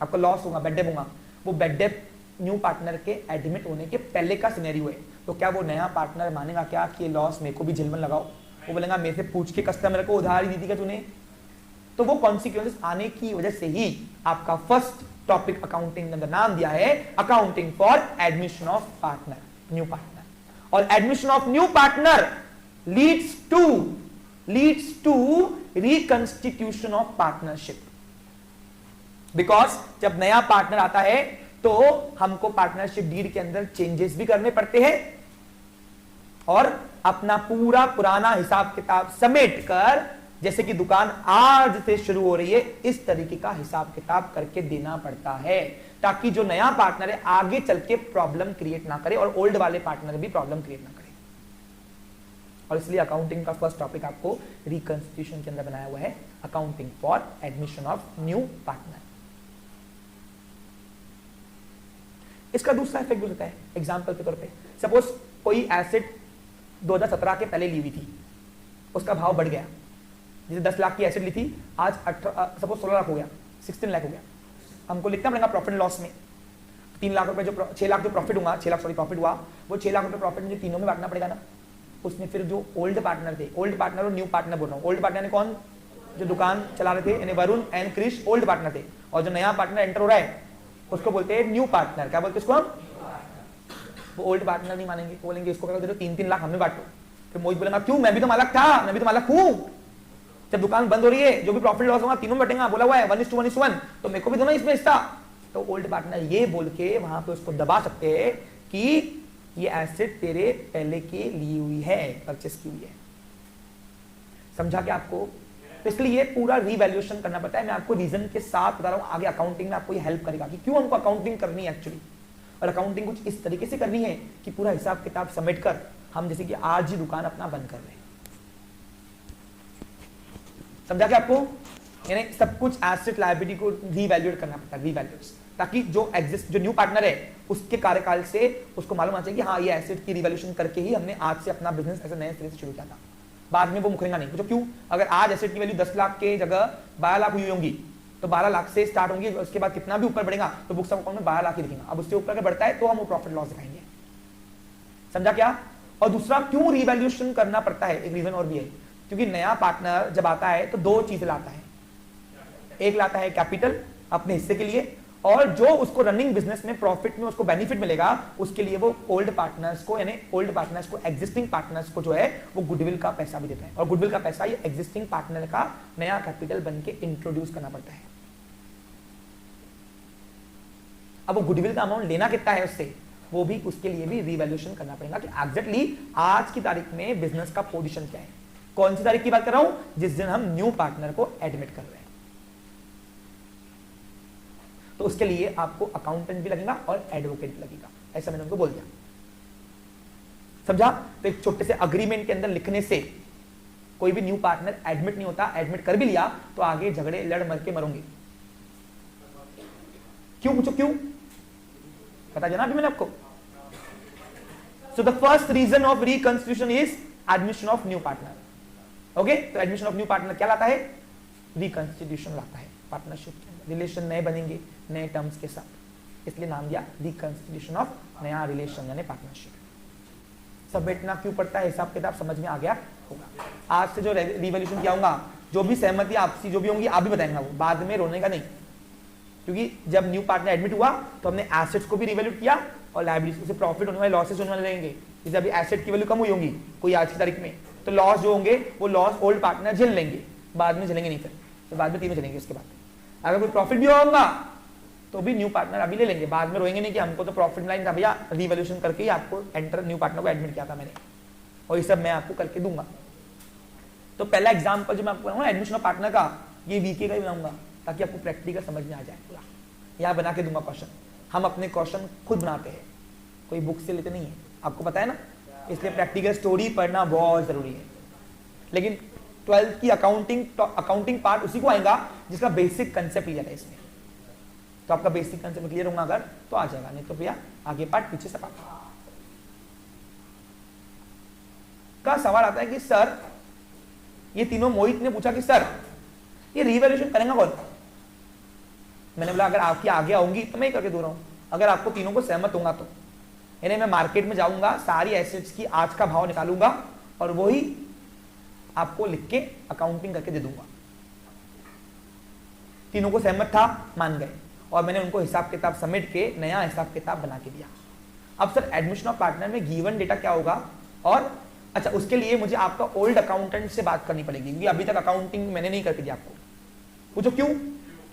Speaker 1: आपका लॉस होगा, बेड डेप होगा, वो बेड डेप न्यू पार्टनर के एडमिट होने के पहले का सिनेरियो है। तो क्या वो नया पार्टनर मानेगा क्या कि ये लॉस मेरे को भी झिलमन लगाओ? वो बोलेगा मेरे से पूछ के कस्टमर को उधार ही दी थी क्या तूने? तो वो कॉन्सिक्वेंसेस आने की वजह से ही आपका फर्स्ट टॉपिक अकाउंटिंग का नाम दिया है accounting for admission of partner, new partner. और admission of new partner leads to reconstitution of partnership. Because जब नया पार्टनर आता है तो हमको पार्टनरशिप डीड के अंदर चेंजेस भी करने पड़ते हैं और अपना पूरा पुराना हिसाब किताब समेट कर, जैसे कि दुकान आज से शुरू हो रही है, इस तरीके का हिसाब किताब करके देना पड़ता है ताकि जो नया पार्टनर है आगे चल के प्रॉब्लम क्रिएट ना करे और ओल्ड वाले पार्टनर भी प्रॉब्लम क्रिएट ना करे। और इसलिए अकाउंटिंग का फर्स्ट टॉपिक आपको रिकंस्टिट्यूशन के अंदर बनाया हुआ है, accounting for admission of new partner. इसका दूसरा इफेक्ट भी होता है। एग्जांपल के तौर पे सपोज कोई एसेट 2017 के पहले ली हुई थी, उसका भाव बढ़ गया, जैसे 10 लाख की एसेट ली थी, आज सपोज 16 लाख हो गया, 16 लाख हो गया, हमको लिखना पड़ेगा प्रॉफिट एंड लॉस में। 3 लाख रुपए जो 6 लाख जो प्रॉफिट हुआ, 6 लाख सॉरी प्रॉफिट हुआ, वो 6 लाख रुपए प्रॉफिट मुझे तीनों में बांटना पड़ेगा ना। उसमें फिर जो ओल्ड पार्टनर थे, ओल्ड पार्टनर और न्यू पार्टनर बोल रहा हूँ, ओल्ड पार्टनर ने कौन? जो दुकान चला रहे थे, यानी Varun and Krish old partner थे, और जो नया पार्टनर एंटर हो रहा है उसको बोलते हैं न्यू पार्टनर। क्या बोलते हैं उसको हम? वो ओल्ड पार्टनर नहीं मानेंगे, बोलेंगे इसको क्या दे दो, 3-3 लाख हमें बांटो। फिर मोहित बोलेगा क्यों, मैं भी तो मालक था, मैं भी तो मालक हूं, जब दुकान बंद हो रही है जो भी प्रॉफिट लॉस होगा तीनों बटेगा, बोला हुआ है 1:1, तो मेरे को भी दो ना इसमें हिस्सा। तो ओल्ड पार्टनर ये बोल के वहां पे उसको दबा सकते हैं कि ये एसेट तेरे पहले के ली हुई है, परचेस की हुई है। समझा क्या आपको? तो इसलिए पूरा रीवैल्यूएशन करना पड़ता है। मैं आपको रीजन के साथ बता रहा हूं, आगे अकाउंटिंग में आपको ये हेल्प करेगा कि क्यों हमको अकाउंटिंग करनी है एक्चुअली। और अकाउंटिंग कुछ इस तरीके से करनी है कि पूरा हिसाब किताब समेट कर हम जैसे कि आज ही दुकान अपना बंद कर रहे हैं। समझा क्या आपको? यानी सब कुछ एसेट लायबिलिटी को रीवैल्यूएट करना पड़ता है, रीवैल्यूएट, ताकि जो एग्जिस्ट जो न्यू पार्टनर है उसके कार्यकाल से उसको मालूम आ जाए कि हाँ ये एसेट की रिवैल्यूएशन करके ही हमने आज से अपना बिजनेस ऐसे नए सिरे से शुरू किया था। बाद में वो मुकरेगा नहीं। तो क्यों? अगर आज एसेट की वैल्यू 10 लाख के जगह 12 लाख हुई होंगी तो 12 लाख से स्टार्ट होंगी, उसके बाद कितना भी ऊपर बढ़ेगा तो बुक्स ऑफ अकाउंट में 12 लाख ही लिखेंगे। अब उससे ऊपर अगर बढ़ता है तो हम वो प्रॉफिट लॉस दिखाएंगे। समझा क्या? और दूसरा क्यों रिवैल्यूएशन करना पड़ता है, एक रीजन और भी है, क्योंकि नया पार्टनर जब आता है तो 2 चीजें लाता है। एक लाता है कैपिटल अपने हिस्से के लिए, और जो उसको रनिंग बिजनेस में प्रॉफिट में उसको बेनिफिट मिलेगा उसके लिए वो ओल्ड पार्टनर्स को, यानी ओल्ड पार्टनर्स को, एग्जिस्टिंग पार्टनर्स को जो है वो गुडविल का पैसा भी देता है। और गुडविल का पैसा ये एग्जिस्टिंग पार्टनर का नया कैपिटल बन के इंट्रोड्यूस करना पड़ता है। अब वो गुडविल का अमाउंट लेना कितना है उससे, वो भी उसके लिए भी रिवैल्यूएशन करना पड़ेगा कि एग्जैक्टली आज की तारीख में बिजनेस का पोजीशन क्या है। कौन सी तारीख की बात कर रहा हूं? जिस दिन हम न्यू पार्टनर को एडमिट कर रहे हैं। तो उसके लिए आपको अकाउंटेंट भी लगेगा और एडवोकेट भी लगेगा, ऐसा मैंने उनको बोल दिया। समझा? तो एक छोटे से अग्रीमेंट के अंदर लिखने से कोई भी न्यू पार्टनर एडमिट नहीं होता। एडमिट कर भी लिया तो आगे झगड़े लड़ मर के मरोगे। क्यों? पूछो क्यों? पता जाना अभी मैंने आपको। So the first reason of reconstitution is admission of new partner. Okay, तो एडमिशन ऑफ न्यू पार्टनर क्या लाता है? रिकंस्टिट्यूशन लाता है। पार्टनरशिप के अंदर रिलेशन नए बनेंगे नए टर्म्स के साथ, इसलिए नाम दिया रिकंस्टिट्यूशन ऑफ नया रिलेशन यानी पार्टनरशिप। सब बैठना क्यों पड़ता है, हिसाब किताब समझ में आ गया होगा। आज से जो रिवॉल्यूशन किया होगा, जो भी सहमति आपसी जो भी होंगी आप भी बताएंगे, वो बाद में रोने का नहीं। क्योंकि जब न्यू पार्टनर एडमिट हुआ तो हमने एसेट्स को भी रिवैल्यूट किया और लायबिलिटीज, उससे प्रॉफिट होने वाले लॉसेस होने वाले रहेंगे। जैसे अभी एसेट की वैल्यू कम हुई होगी कोई आज की तारीख में, तो लॉस जो होंगे वो लॉस ओल्ड पार्टनर झेल लेंगे, बाद में झेलेंगे नहीं, फिर तो बाद में तीनों झेलेंगे। उसके बाद अगर कोई प्रॉफिट भी होगा तो भी न्यू पार्टनर अभी ले लेंगे, बाद में रोएंगे नहीं कि हमको तो प्रॉफिट लाइन था भैया, रिवॉल्यूशन करके ही आपको एंटर न्यू पार्टनर को एडमिट किया था मैंने, और ये सब मैं आपको करके दूंगा। तो पहला एग्जांपल जो मैं आपको बनाऊंगा एडमिशन ऑफ पार्टनर का, ये वीके का ही बनाऊंगा ताकि आपको प्रैक्टिकल समझ में आ जाए पूरा। यहाँ बना के दूंगा क्वेश्चन। हम अपने क्वेश्चन खुद बनाते हैं, कोई बुक से लेते नहीं है, आपको पता है ना, इसलिए प्रैक्टिकल स्टोरी पढ़ना बहुत जरूरी है। लेकिन 12th की अकाउंटिंग पार्ट उसी को आएगा जिसका बेसिक कंसेप्ट लिया था इसमें। तो आपका बेसिक कंसेप्ट क्लियर होगा अगर तो आ जाएगा, नहीं तो भैया आगे पार्ट पीछे से पार्ट का सवाल आता है कि सर ये तीनों, मोहित ने पूछा कि सर ये रिवैल्यूएशन करेंगे कौन? मैंने बोला अगर आपकी आगे आऊंगी तो मैं करके दे रहा हूं, अगर आपको तीनों को सहमत होगा तो। यानी मैं मार्केट में जाऊंगा, सारी एसेट्स की आज का भाव निकालूंगा और वही आपको लिख के अकाउंटिंग करके दे दूंगा। तीनों को सहमत था, मान गए, और मैंने उनको हिसाब किताब समेट के नया हिसाब किताब बना के दिया। अब सर एडमिशन ऑफ पार्टनर में गिवन डेटा क्या होगा? और अच्छा, उसके लिए मुझे आपका ओल्ड अकाउंटेंट से बात करनी पड़ेगी, क्योंकि अभी तक अकाउंटिंग मैंने नहीं करके दिया आपको। पूछो क्यों?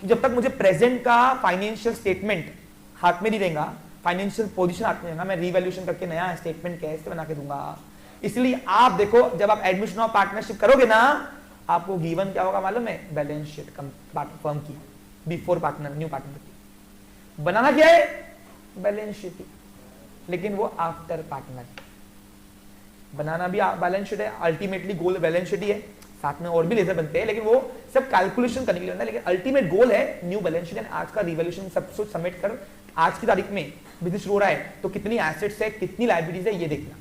Speaker 1: कि जब तक मुझे प्रेजेंट का फाइनेंशियल स्टेटमेंट हाथ में नहीं रहेगा, फाइनेंशियल पोजीशन हाथ में रहेगा, मैं रिवैल्यूएशन करके नया स्टेटमेंट कैसे बना के दूंगा। इसलिए आप देखो, जब आप एडमिशन ऑफ पार्टनरशिप करोगे ना, आपको गिवन क्या होगा मालूम है? बैलेंस शीट फर्म की बिफोर पार्टनर, न्यू पार्टनर की। बनाना क्या है? बैलेंस शीट, लेकिन वो आफ्टर पार्टनर। बनाना भी बैलेंस शीट है, अल्टीमेटली गोल बैलेंस शीट ही है, साथ में और भी लेजर बनते हैं, लेकिन वो सब कैलकुलेशन करने के लिए बनता है, लेकिन अल्टीमेट गोल है न्यू बैलेंस शीट। आज का रिवॉल्यूशन सब कुछ सबमिट कर, आज की तारीख में बिजनेस शुरू हो रहा है तो कितनी एसेट्स है, कितनी लायबिलिटीज है, ये देखना।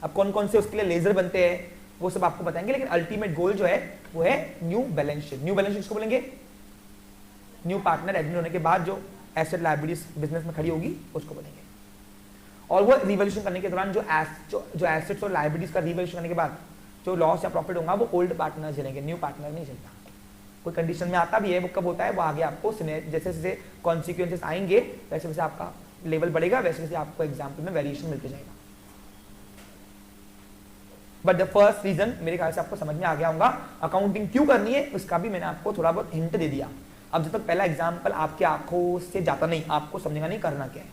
Speaker 1: अब कौन कौन से उसके लिए लेजर बनते हैं वो सब आपको बताएंगे, लेकिन अल्टीमेट गोल जो है वो है new balance sheet. New balance sheet किसको बोलेंगे? न्यू पार्टनर एडमिट होने के बाद जो एसेट लायबिलिटीज बिजनेस में खड़ी होगी उसको बोलेंगे। और वो रिवॉल्यूशन करने के दौरान जो एसेट्स और लायबिलिटीज का रिवॉल्यूशन करने के बाद जो लॉस या प्रॉफिट होगा वो ओल्ड पार्टनर झेलेंगे, न्यू पार्टनर नहीं झेलता। कोई कंडीशन में आता भी है, वो कब होता है वो आगे आपको जैसे जैसे कॉन्सिक्वेंसेस आएंगे वैसे वैसे आपका लेवल बढ़ेगा, वैसे वैसे आपको एग्जाम्पल में वेरिएशन मिलते जाएगा। बट द फर्स्ट रीजन मेरे ख्याल से आपको समझ में आ गया होगा। अकाउंटिंग क्यों करनी है उसका भी मैंने आपको थोड़ा बहुत हिंट दे दिया। अब जब तक पहला एग्जाम्पल आपके आंखों से जाता नहीं, आपको समझेगा नहीं करना क्या है,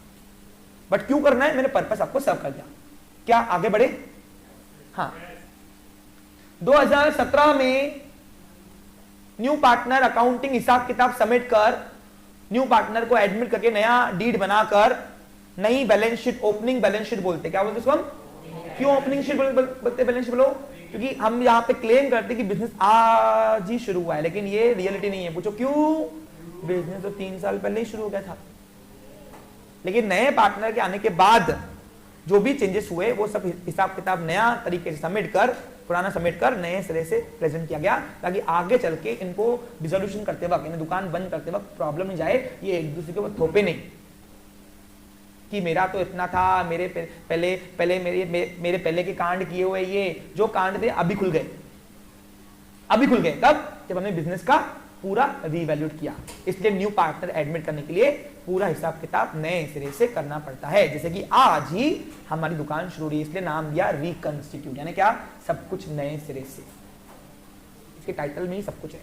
Speaker 1: बट क्यों करना है मैंने पर्पस आपको सर्व कर दिया। क्या आगे बढ़े? हाँ, 2017 में न्यू पार्टनर अकाउंटिंग हिसाब किताब समेट कर न्यू पार्टनर को एडमिट करके नया डीड बनाकर नई balance sheet, opening balance sheet बोलते, क्या बोलते इसको हम? क्यों ओपनिंग शीट बोलते? बैलेंस शीट बोलो क्योंकि हम यहाँ पे क्लेम करते कि बिजनेस आज ही शुरू हुआ है, लेकिन ये रियलिटी नहीं है। पूछो क्यों? बिजनेस तो 3 साल पहले ही शुरू हो गया था, लेकिन नए पार्टनर के आने के बाद जो भी चेंजेस हुए वो सब हिसाब किताब नया तरीके से समेट कर, पुराना समेट कर नए सिरे से प्रेजेंट किया गया, ताकि आगे चल के इनको डिसोल्यूशन करते वक्त, इन्हें दुकान बंद करते वक्त प्रॉब्लम नहीं जाए, ये एक दूसरे के ऊपर थोपे नहीं कि मेरा तो इतना था, मेरे मेरे पहले के कांड किए हुए, ये जो कांड थे अभी खुल गए। अभी खुल गए कब? जब हमने बिजनेस का पूरा रिवैल्यूट किया। इसलिए न्यू पार्टनर एडमिट करने के लिए पूरा हिसाब किताब नए सिरे से करना पड़ता है। जैसे कि आज ही हमारी दुकान शुरू हुई, इसलिए नाम दिया रिकंस्टिट्यूट, यानी क्या? सब कुछ नए सिरे से। इसके टाइटल में ही सब कुछ है।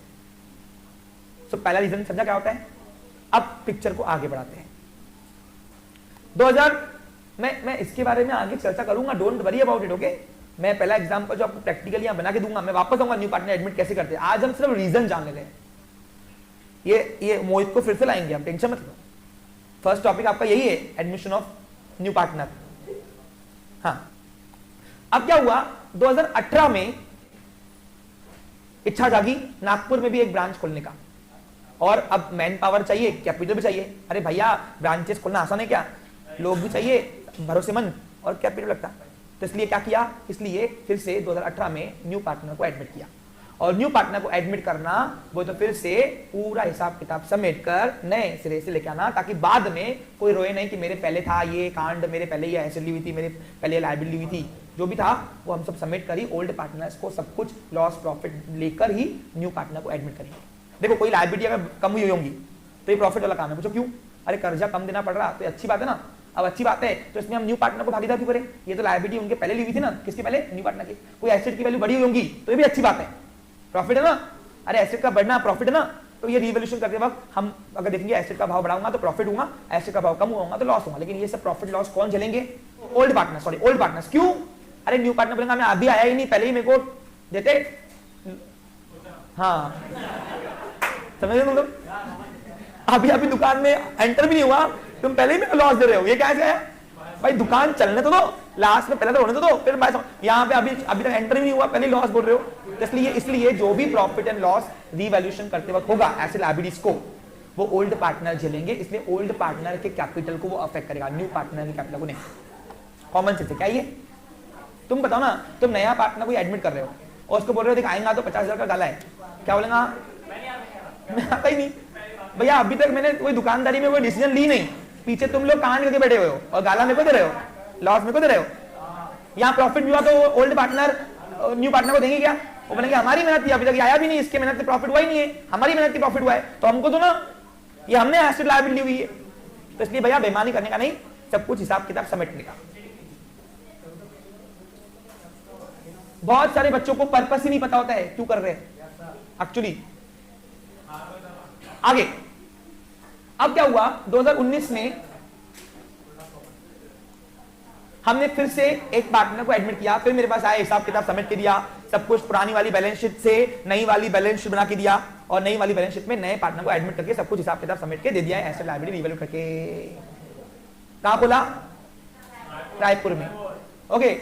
Speaker 1: तो पहला रीजन समझा क्या होता है? अब पिक्चर को आगे बढ़ाते हैं। 2000 मैं इसके बारे में आगे चर्चा करूंगा, don't worry about it, okay. मैं पहला एग्जांपल जो आपको प्रैक्टिकली यहां बना के दूंगा, मैं वापस आऊंगा न्यू पार्टनर एडमिट कैसे करते हैं। आज हम सिर्फ रीजन जान ले रहे हैं। ये मोहित को फिर से लाएंगे, हम टेंशन मत लो। फर्स्ट टॉपिक आपका यही है, एडमिशन ऑफ न्यू पार्टनर। हाँ, अब क्या हुआ, 2018 में इच्छा जागी नागपुर में भी एक ब्रांच खोलने का, और अब मैन पावर चाहिए, कैपिटल भी चाहिए। अरे भैया ब्रांचेस खोलना आसान है क्या, लोग भी चाहिए भरोसेमंद और कैपिटल लगता। तो इसलिए क्या किया, इसलिए फिर से 2018 में न्यू पार्टनर को एडमिट किया। और न्यू पार्टनर को एडमिट करना वो तो फिर से पूरा हिसाब किताब समेट कर नए सिरे से लेके आना, ताकि बाद में कोई रोए नहीं कि मेरे पहले था ये कांड, मेरे पहले ये एसेट ली हुई थी, मेरे पहले लायबिलिटी ली हुई थी। जो भी था वो हम सब समेट कर ही ओल्ड पार्टनर्स को सब कुछ लॉस प्रॉफिट लेकर ही न्यू पार्टनर को एडमिट करेंगे। देखो कोई लायबिलिटी अगर कम हुई होंगी तो ये प्रॉफिट वाला काम है। पूछो क्यों, अरे कर्जा कम देना पड़ रहा तो अच्छी बात है ना। अब अच्छी बात है तो इसमें हम न्यू पार्टनर को भागीदार क्यों करें, ये तो लायबिलिटी उनके पहले ली हुई थी ना, किसके पहले, न्यू पार्टनर की। कोई एसेट की वैल्यू बढ़ी हुई होंगी तो ये भी अच्छी बात है, प्रॉफिट है ना। अरे एसेट का बढ़ना प्रॉफिट है ना, तो ये रिवैल्यूएशन करते वक्त हम अगर देखेंगे एसेट का भाव बढ़ाऊंगा तो प्रॉफिट होगा, एसेट का भाव कम होगा तो लॉस होगा। लेकिन ये सब प्रॉफिट लॉस कौन झेलेंगे, old partner, sorry old partners. क्यों, अरे न्यू पार्टनर बोलेंगे मैं अभी आया ही नहीं, पहले ही मेरे को देते। हाँ समझ रहे तुम लोग, अभी दुकान में एंटर भी नहीं हुआ, तुम पहले ही मेरे को लॉस दे रहे हो, ये कैसे है भाई। दुकान चलने तो दो, लास्ट में पहले तो होने तो दो, फिर यहाँ पे अभी तक एंटर भी नहीं हुआ, पहले लॉस बोल रहे हो। तो इसलिए जो भी प्रॉफिट एंड लॉस रिवैल्यूएशन करते वक्त होगा ऐसे लायबिलिटीज को, वो ओल्ड पार्टनर झेलेंगे। इसलिए ओल्ड पार्टनर के कैपिटल को वो अफेक्ट करेगा, न्यू पार्टनर के कैपिटल को नहीं। कॉमन सेंस है क्या ये। तुम बताओ ना, तुम नया पार्टनर को एडमिट कर रहे हो और उसको बोल रहे हो देख आएगा तो 50,000 का गाला है, क्या बोलेगा, मैं आता ही नहीं भैया, अभी तक मैंने कोई दुकानदारी में कोई डिसीजन ली नहीं, पीछे तुम लोग कांड करके बैठे हुए हो और गाला मेरे को दे रहे हो, लॉस मेरे को दे रहे हो। यहाँ प्रॉफिट भी हुआ तो ओल्ड पार्टनर न्यू पार्टनर को देंगे क्या, वो बोलेंगे हमारी मेहनत थी, अभी तक आया भी नहीं, इसके मेहनत से प्रॉफिट हुआ ही नहीं है, हमारी मेहनत की प्रॉफिट हुआ है तो हमको दो ना, ये हमने एसेट लायबिलिटी हुई है। तो इसलिए भैया बेईमानी करने का नहीं, सब कुछ हिसाब किताब समेटने का। बहुत सारे बच्चों को पर्पस ही नहीं पता होता है क्यों कर रहे हैं एक्चुअली। आगे अब क्या हुआ, 2019 में हमने फिर से एक पार्टनर को एडमिट किया, फिर मेरे पास आया, हिसाब किताब सबमिट कर दिया, सब कुछ पुरानी वाली बैलेंस शीट से नई वाली बैलेंस शीट बना के दिया, और नई वाली बैलेंस शीट में नए पार्टनर को एडमिट करके सब कुछ हिसाब किताब सबमिट के दे दिया है, एसेट लायबिलिटी रिवैल्यू करके। कहां खोला, रायपुर में। ओके,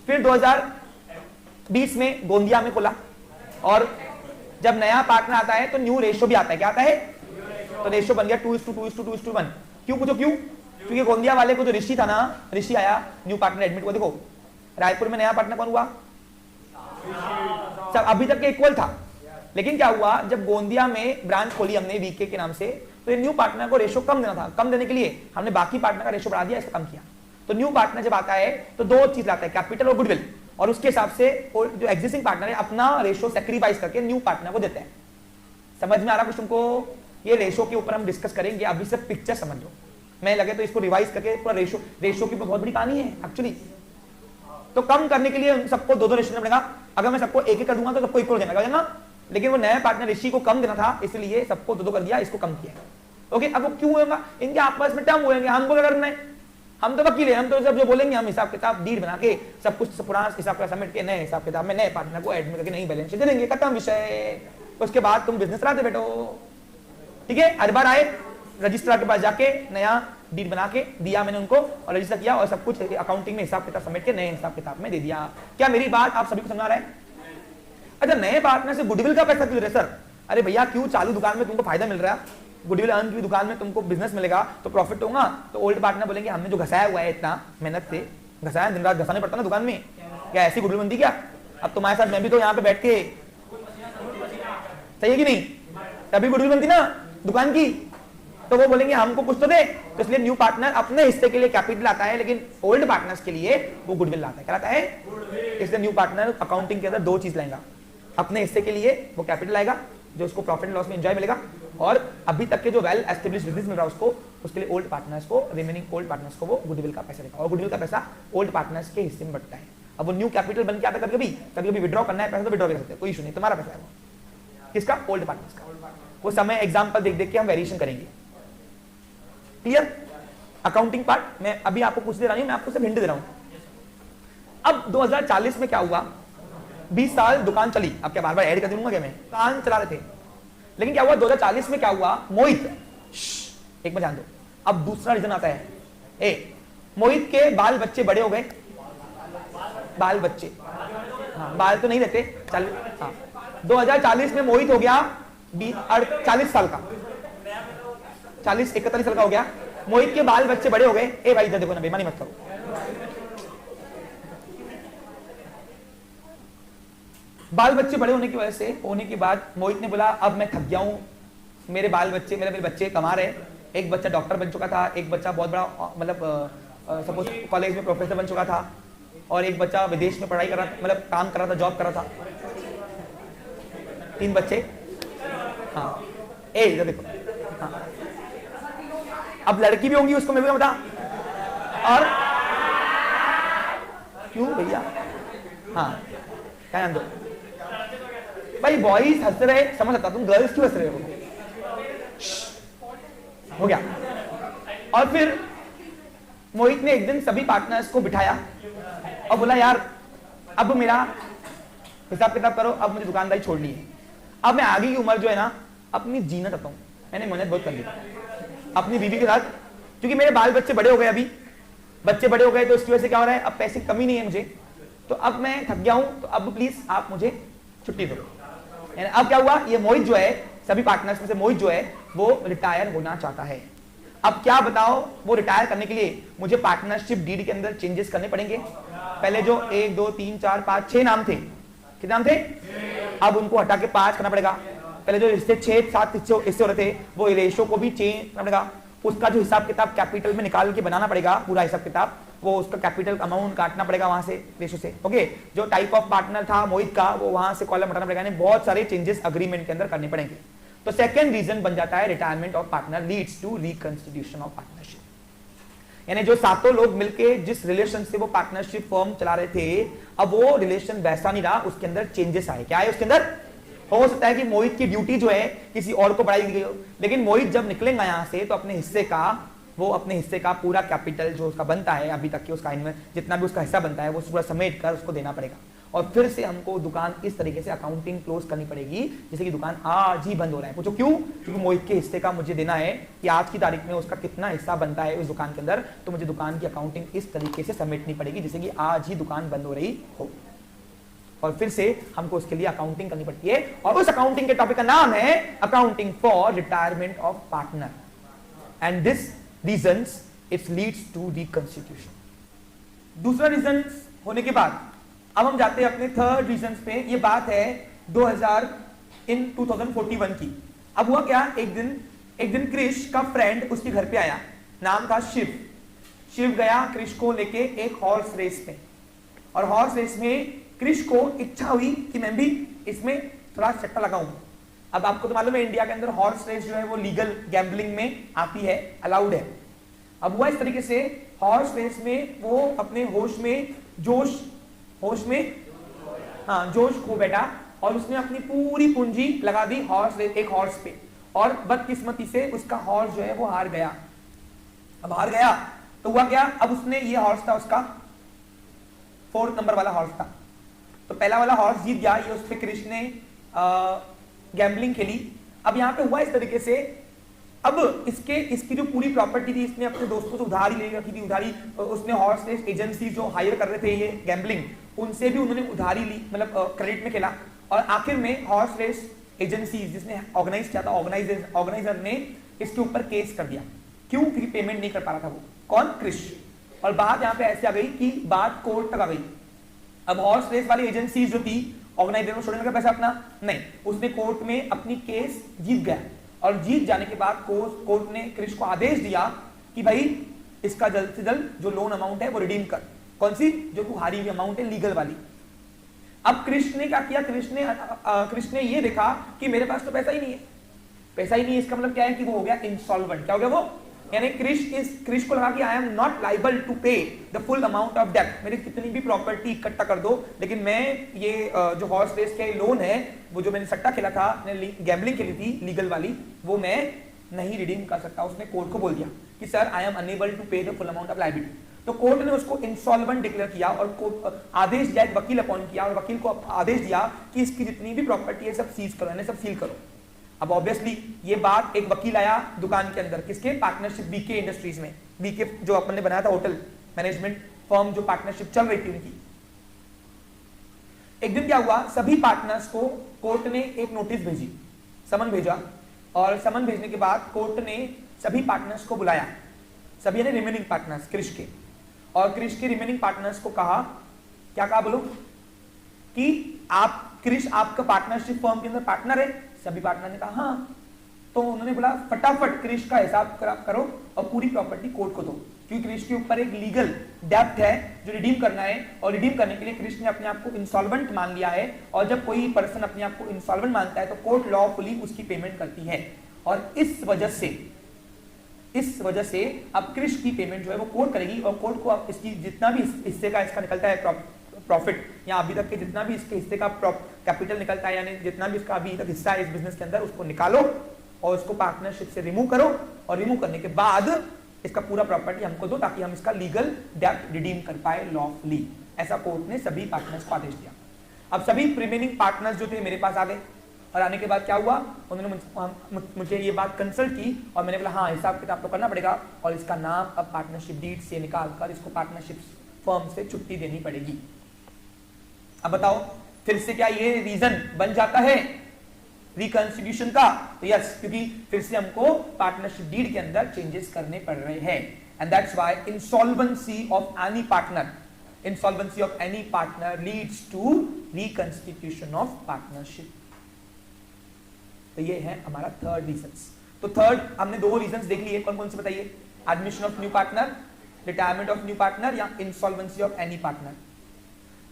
Speaker 1: फिर 2020 में गोंदिया में खोला, और जब नया पार्टनर आता है तो न्यू रेशियो भी आता है, क्या आता है, तो रेशियो बन गया 2:2:2:1। क्यों, पूछो क्यों, क्योंकि गोंदिया वाले को जो ऋषि था ना, ऋषि आया न्यू पार्टनर एडमिट को, देखो रायपुर में नया पार्टनर कौन हुआ, सब अभी तक के इक्वल था। लेकिन क्या हुआ, जब गोंदिया में ब्रांच खोली हमने वीके के नाम से, तो ये न्यू पार्टनर को रेशियो कम देना था, कम देने के लिए हमने बाकी पार्टनर का रेशियो बढ़ा दिया, इसका कम किया। तो न्यू पार्टनर जब आता है तो दो चीज लाता है, कैपिटल और गुडविल, और उसके हिसाब से जो एग्जिस्टिंग पार्टनर है अपना रेशियो सेक्रीफाइस करके न्यू पार्टनर को देते हैं। समझ में आ रहा कुछ तुमको, ये रेशियो के ऊपर हम डिस्कस करेंगे, अभी सिर्फ पिक्चर समझ लो, मैं लगे तो इसको रिवाइज करके पूरा रेशियो की बहुत बड़ी कहानी है एक्चुअली। तो कम करने के लिए सबको दो रेशियो देना पड़ेगा, अगर मैं सबको एक कर दूंगा तो सबको इक्वल देना पड़ेगा, लेकिन वो नया पार्टनर ऋषि को कम देना था, इसलिए सबको दो कर दिया, इसको कम किया। ओके, अब वो क्यों होगा, इनके आपस में टर्म होंगे, हमको क्या करना है, हम तो वकील है, हम तो सब जो बोलेंगे हम हिसाब किताब डीड बना के सब कुछ पुराना हिसाब का समेट के नए हिसाब किताब में नए पार्टनर को एडमिट करके नई बैलेंस शीट दे देंगे, खत्म विषय। उसके बाद तुम बिजनेस चलाते बैठो, ठीक है। हर बार आए रजिस्ट्रार के पास जाके नया डीड बना के दिया मैंने उनको, और रजिस्टर किया, और सब कुछ अकाउंटिंग में हिसाब किताब समेट के नए हिसाब किताब में दे दिया। क्या मेरी बात आप सभी को समझ आ रहा है। अच्छा, नए पार्टनर से गुडविल का पैसा क्यों दे रहे सर, अरे भैया क्यों, चालू दुकान में तुमको फायदा मिल रहा है, गुडविल अर्न की दुकान में तुमको बिजनेस मिलेगा तो प्रॉफिट होगा। तो ओल्ड पार्टनर बोलेंगे हमने जो घसाया हुआ है इतना मेहनत से घसाया, दिन रात घसाने पड़ता ना दुकान में, क्या ऐसी गुडविल बनती क्या। अब तुम्हारे साथ मैं भी तो यहाँ पे बैठ के, सही है कि नहीं, तभी गुडविल बनती ना दुकान की। तो वो बोलेंगे हमको कुछ तो दे, तो इसलिए न्यू पार्टनर अपने हिस्से के लिए कैपिटल आता है, लेकिन ओल्ड पार्टनर्स के लिए वो गुडविल लाता है, क्या लाता है, इसलिए न्यू पार्टनर अकाउंटिंग के अंदर दो चीज लाएगा, अपने हिस्से के लिए वो कैपिटल आएगा जो उसको प्रॉफिट एंड लॉस में एंजॉय मिलेगा, और अभी तक के जो वेल एस्टेब्लिश बिजनेस मिल रहा है उसको, उसके लिए ओल्ड पार्टनर्स को, रिमेनिंग ओल्ड पार्टनर्स को वो गुडविल का पैसा देगा, और गुडविल का पैसा ओल्ड पार्टनर्स के हिस्से में बढ़ता है। अब वो न्यू कैपिटल बन के आता है, कभी कभी विड्रॉ करना है पैसा तो विड्रॉ कर सकते हैं, कोई इशू नहीं, तुम्हारा पैसा है वो, किसका, ओल्ड पार्टनर्स का। वो समय एग्जाम्पल देख देख के हम वेरिएशन करेंगे, क्लियर। अकाउंटिंग पार्ट मैं अभी आपको कुछ दे रहा हूं, मैं आपको सिर्फ हिंट दे रहा हूं। अब 2040 में क्या हुआ, 20 साल दुकान चली, अब क्या बार बार ऐड कर दूंगा क्या, मैं दुकान चला रहे थे, लेकिन क्या हुआ 2040 में क्या हुआ, मोहित, एक बार ध्यान दो, अब दूसरा रीजन आता है, मोहित के बाल बच्चे बड़े हो गए, बाल बच्चे, हाँ बाल तो नहीं रहते, चल हाँ 2040 में मोहित हो गया 40 साल का, 41 साल का हो गया, मोहित के बाल बच्चे बड़े हो गए, ए भाई इधर देखो ना, बेईमानी मत करो, बाल बच्चे बड़े होने की वजह से होने के बाद मोहित ने बोला अब मैं थक गया हूं, मेरे बाल बच्चे मेरे बच्चे कमा रहे, एक बच्चा डॉक्टर बन चुका था, एक बच्चा बहुत बड़ा मतलब सपोज कॉलेज में प्रोफेसर बन चुका था, और एक बच्चा विदेश में पढ़ाई कर रहा था, मतलब काम कर रहा था, जॉब कर रहा था, 3 बच्चे, हाँ इधर देखो, हाँ अब लड़की भी होंगी उसको मैं भी बता, और क्यों भैया, हाँ क्या नाम दो भाई, बॉयज हंस रहे समझ सकता, तुम गर्ल्स क्यों हंस रहे हो गया। और फिर मोहित ने एक दिन सभी पार्टनर्स को बिठाया और बोला यार अब मेरा हिसाब किताब करो, अब मुझे दुकानदारी छोड़नी है, अब मैं आगे की उम्र जो है ना अपनी जीना चाहता हूं, मैंने मेहनत बहुत कर ली अपनी बीवी के साथ, क्योंकि मेरे बाल बच्चे बड़े हो गए, अभी बच्चे बड़े हो गए तो इसकी वजह से क्या हो रहा है, अब पैसे की कमी नहीं है मुझे, तो अब मैं थक गया हूं, तो अब प्लीज आप मुझे छुट्टी दो। अब क्या हुआ, ये मोहित जो है सभी पार्टनर्स में से मोहित जो है वो रिटायर होना चाहता है। अब क्या बताओ, वो रिटायर करने के लिए मुझे पार्टनरशिप डीड के अंदर चेंजेस करने पड़ेंगे। पहले जो 1 2 3 4 5 6 नाम थे, कितने नाम थे, अब उनको हटा के 5 करना पड़ेगा। पहले जो हिस्से 6 7 हिस्से हो रहे थे वो रेशो को भी चेंज करना पड़ेगा, उसका जो हिसाब किताब कैपिटल में निकाल के बनाना पड़ेगा, पूरा हिसाब किताब, वो उसका कैपिटल अमाउंट काटना पड़ेगा वहां से रेशो से, ओके। जो टाइप ऑफ पार्टनर था मोहित का वो वहां से कॉलम हटाना पड़ेगा, यानी बहुत सारे चेंजेस अग्रीमेंट के अंदर करने पड़ेंगे। तो सेकंड रीजन बन जाता है retirement of partner leads to reconstitution of partnership, यानी जो सातों लोग मिलके जिस रिलेशन से वो पार्टनरशिप फर्म चला रहे थे, अब वो रिलेशन वैसा नहीं रहा, उसके अंदर चेंजेस आए। क्या है उसके अंदर, हो सकता है कि मोहित की ड्यूटी जो है किसी और को बढ़ाई गई हो, लेकिन मोहित जब निकलेगा यहां से तो अपने हिस्से का पूरा कैपिटल जो उसका बनता है अभी तक की उसका जितना भी उसका हिस्सा बनता है वो पूरा समेट कर उसको देना पड़ेगा, और फिर से हमको दुकान इस तरीके से अकाउंटिंग क्लोज करनी पड़ेगी जैसे कि दुकान आज ही बंद हो रहा है। पूछो क्यों, क्योंकि मोहित के हिस्से का मुझे देना है कि आज की तारीख में उसका कितना हिस्सा बनता है उस दुकान के अंदर, तो मुझे दुकान की अकाउंटिंग इस तरीके से समेटनी पड़ेगी जैसे कि आज ही दुकान बंद हो रही हो, और फिर से हमको उसके लिए अकाउंटिंग करनी पड़ती है, और उस अकाउंटिंग के टॉपिक का नाम है accounting for retirement of partner, and this reasons it leads to reconstitution. दूसरा रीजन होने के बाद अब हम जाते हैं अपने थर्ड रीजन पे। ये बात है 2041 की। अब हुआ क्या, एक दिन क्रिश का फ्रेंड उसके घर पे आया, नाम था शिव गया क्रिश को लेके एक हॉर्स रेस पे, और हॉर्स रेस में क्रिश को इच्छा हुई कि मैं भी इसमें थोड़ा सट्टा लगाऊं। अब आपको तो मालूम है इंडिया के अंदर हॉर्स रेस जो है वो लीगल गैम्बलिंग में आती है, अलाउड है। अब हुआ इस तरीके से, हॉर्स रेस में वो अपने जोश खो बैठा, और उसने अपनी पूरी पूंजी लगा दी एक हॉर्स पे, और बदकिस्मती से उसका हॉर्स जो है वो हार गया। अब हार गया तो हुआ क्या, अब उसने ये हॉर्स था उसका 4th नंबर वाला हॉर्स था, तो पहला वाला हॉर्स जीत गया, ये उस पे कृष्ण ने गैम्बलिंग खेली। अब यहाँ पे हुआ इस तरीके से, अब इसकी जो पूरी प्रॉपर्टी थी इसने अपने दोस्तों से उधारी ले रखी थी, उसने हॉर्स रेस एजेंसी जो हायर कर रहे थे ये गैम्बलिंग, उनसे भी उन्होंने उधारी ली, मतलब क्रेडिट में खेला, और आखिर में हॉर्स रेस एजेंसी जिसने ऑर्गेनाइज किया था, ऑर्गेनाइजर ने इसके ऊपर केस कर दिया। क्यों, क्योंकि पेमेंट नहीं कर पा रहा था वो, कौन, क्रिश। और बात यहाँ पे ऐसे आ गई कि बात कोर्ट तक आ गई। अब हॉर्स रेस वाली एजेंसी जो थी, ऑर्गेनाइजर को छोड़ने का पैसा अपना नहीं, उसने कोर्ट में अपनी केस जीत गया, और जीत जाने के बाद कोर्ट ने क्रिश को आदेश दिया कि भाई इसका जल्द से जल्द जो लोन अमाउंट है वो रिडीम कर। कौन सी, जो तू हारी हुई अमाउंट है लीगल वाली। अब क्रिश ने क्या किया, क्रिश ने ये देखा कि मेरे पास तो पैसा ही नहीं है, इसका मतलब क्या है कि वो हो गया इंसॉल्वेंट। क्या हो गया वो, यानी क्रिश को लगा कि I am not liable to pay the full amount of debt, मेरी कितनी भी प्रॉपर्टी इकट्ठा कर दो, लेकिन मैं ये जो हॉर्स रेस के लोन है, वो जो मैंने सट्टा खेला था, गैम्बलिंग खेली थी लीगल वाली, वो मैं नहीं रिडीम कर सकता। उसने कोर्ट को बोल दिया कि sir I am unable to pay the full amount of liability. तो कोर्ट ने उसको इंसॉल्वेंट डिक्लेयर किया और आदेश दिया, वकील अपॉइंट किया और वकील को आदेश दिया कि इसकी जितनी भी प्रॉपर्टी है सब सीज करो, यानी सब सील करो। अब ऑब्वियसली ये बात, एक वकील आया दुकान के अंदर, किसके? पार्टनरशिप बीके इंडस्ट्रीज में, बीके जो अपन ने बनाया था होटल मैनेजमेंट फर्म, जो पार्टनरशिप चल रही थी उनकी। एक दिन क्या हुआ, सभी पार्टनर्स को कोर्ट ने एक नोटिस भेजी, समन भेजा, और समन भेजने के बाद कोर्ट ने सभी पार्टनर्स को बुलाया, सभी ने रिमेनिंग पार्टनर्स क्रिश के, और क्रिश के रिमेनिंग पार्टनर्स को कहा, क्या कहा बोलो, कि आप क्रिश आपका पार्टनरशिप फर्म के अंदर पार्टनर है? सभी पार्टनर ने कहा हाँ। तो उन्होंने बोला फटाफट क्रिश का हिसाब करो और पूरी प्रॉपर्टी कोर्ट को दो, क्योंकि क्रिश के ऊपर एक लीगल डेब्ट है जो रिडीम करना है, और रिडीम करने के लिए क्रिश ने अपने आप को इंसॉल्वेंट मान लिया है, और जब कोई पर्सन अपने आप को इंसॉल्वेंट मानता है तो कोर्ट लॉफुली उसकी पेमेंट करती है, और इस वजह से अब क्रिश की पेमेंट जो है वो कोर्ट करेगी, और कोर्ट को अब इसकी जितना भी हिस्से का इसका निकलता है प्रॉफिट, या अभी तक के जितना भी इसके हिस्से का कैपिटल निकलता है, यानी जितना भी इसका अभी तक हिस्सा है इस बिजनेस के अंदर, उसको निकालो और उसको पार्टनरशिप से रिमूव करो, और रिमूव करने के बाद इसका पूरा प्रॉपर्टी हमको दो, ताकि हम इसका लीगल डेब्ट रिडीम कर पाए लॉफुली। ऐसा कोर्ट ने सभी पार्टनर्स को आदेश दिया। अब सभी रिमेनिंग पार्टनर्स जो थे मेरे पास आ गए, और आने के बाद क्या हुआ, उन्होंने मुझे ये बात कंसल्ट की, और मैंने बोला हाँ हिसाब किताब तो करना पड़ेगा, और इसका नाम अब पार्टनरशिप डीड से निकाल कर इसको पार्टनरशिप फर्म से छुट्टी देनी पड़ेगी। अब बताओ फिर से क्या ये रीजन बन जाता है रिकंस्टिट्यूशन का? तो यस, क्योंकि फिर से हमको पार्टनरशिप डीड के अंदर चेंजेस करने पड़ रहे हैं, and that's why insolvency of any partner leads to reconstitution of partnership. तो ये है हमारा थर्ड रीजंस। तो थर्ड हमने दो रीजंस देख लिए, कौन कौन से बताइए? Admission of new partner, retirement of new partner, या insolvency of any partner.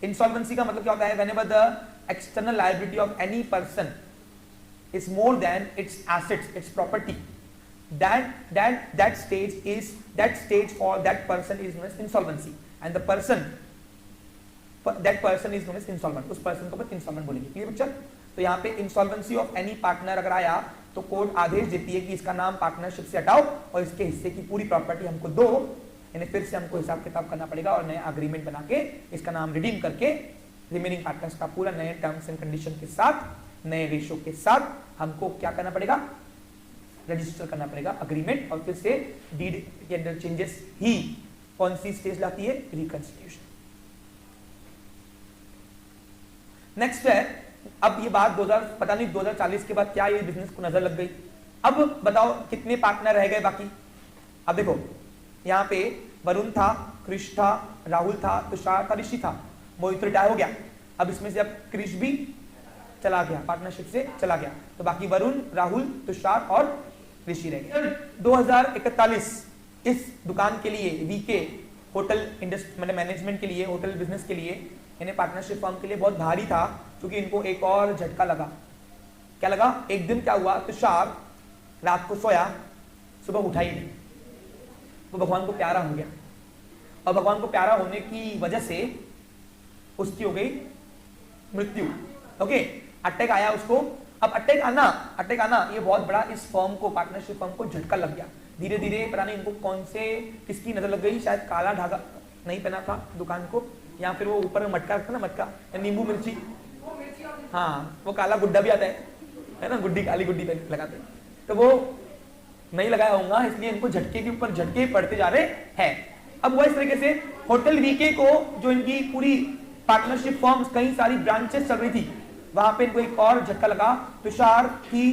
Speaker 1: Insolvency का मतलब क्या होता है? Whenever the external liability of any person is more than its assets, its property, that stage for that person is known as insolvency, and that person is known as insolvent। उस person को अपन insolvent बोलेंगे। Clear picture? तो यहाँ पे insolvency of any partner अगर आया तो court आदेश देती है कि इसका नाम पार्टनरशिप से हटाओ और इसके हिस्से की पूरी प्रॉपर्टी हमको दो, यानी फिर से हमको हिसाब किताब करना पड़ेगा और नया अग्रीमेंट बना के इसका नाम रिडीम करके रिमेनिंग पार्टनर्स का पूरा नए टर्म्स एंड कंडीशन के साथ, नए रेशो के साथ हमको क्या करना पड़ेगा? रजिस्टर करना पड़ेगा अग्रीमेंट, और फिर से डीड के अंदर चेंजेस ही कौन सी स्टेज लाती है? रिकंस्टिट्यूशन। नेक्स्ट है, अब ये बात 2040 के बाद क्या ये बिजनेस को नजर लग गई? अब बताओ कितने पार्टनर रह गए बाकी? अब देखो यहाँ पे वरुण था, क्रिश था, राहुल था, तुषार था, ऋषि था, मोहित रिटायर हो गया। अब इसमें से अब क्रिश भी चला गया, पार्टनरशिप से चला गया, तो बाकी वरुण, राहुल, तुषार और ऋषि रह गए। 2041 इस दुकान के लिए, वीके होटल इंडस्ट्री मतलब मैनेजमेंट के लिए, होटल बिजनेस के लिए, इन्हें पार्टनरशिप फर्म के लिए बहुत भारी था, क्योंकि इनको एक और झटका लगा। क्या लगा? एक दिन क्या हुआ, तुषार रात को सोया, सुबह उठा ही नहीं, वो भगवान को प्यारा हो गया, और भगवान को प्यारा होने की वजह से उसकी हो गई मृत्यु। ओके, अटैक आया उसको। अब अटैक आना ये बहुत बड़ा इस फर्म को, पार्टनरशिप फर्म को झटका लग गया। धीरे धीरे पता नहीं इनको कौन से किसकी नजर लग गई, शायद काला धागा नहीं पहना था दुकान को, या फिर वो ऊपर में मटका रखता ना, मटका नींबू मिर्ची, हाँ वो काला गुड्डा भी आता है ना, गुड्डी काली गुड्डी पे लगाते, तो वो नहीं लगाया होगा, इसलिए इनको झटके के ऊपर झटके पड़ते जा रहे हैं। अब वो इस तरीके से होटल वीके को, जो इनकी पूरी पार्टनरशिप फर्म्स कई सारी ब्रांचेस चल रही थी, वहां पे इनको एक और झटका लगा। तुषार की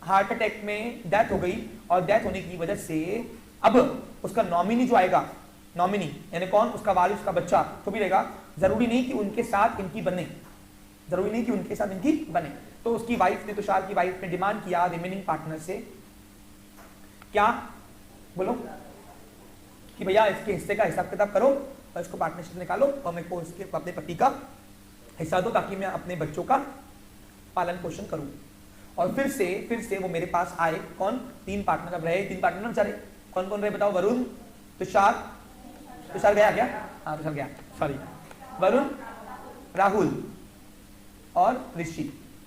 Speaker 1: हार्ट अटैक में डेथ हो गई, और डेथ होने की वजह से अब उसका नॉमिनी जो आएगा, नॉमिनी यानी कौन? उसका वारिस, उसका बच्चा तो भी रहेगा, जरूरी नहीं कि उनके साथ इनकी बने, जरूरी नहीं कि उनके साथ इनकी बने। तो उसकी वाइफ ने, तुषार की वाइफ ने डिमांड किया रिमेनिंग पार्टनर से, क्या बोलो, कि भैया इसके हिस्से का हिसाब किताब करो और इसको पार्टनरशिप निकालो, और मेरे को इसके अपने पति का हिस्सा दो, ताकि मैं अपने बच्चों का पालन पोषण करूं। और फिर से वो मेरे पास आए। कौन? 3 पार्टनर अब रहे, 3 पार्टनर बेचारे। कौन कौन रहे बताओ? वरुण, तुषार गया क्या? हाँ तुषार गया, सॉरी, वरुण, राहुल और ऋषि,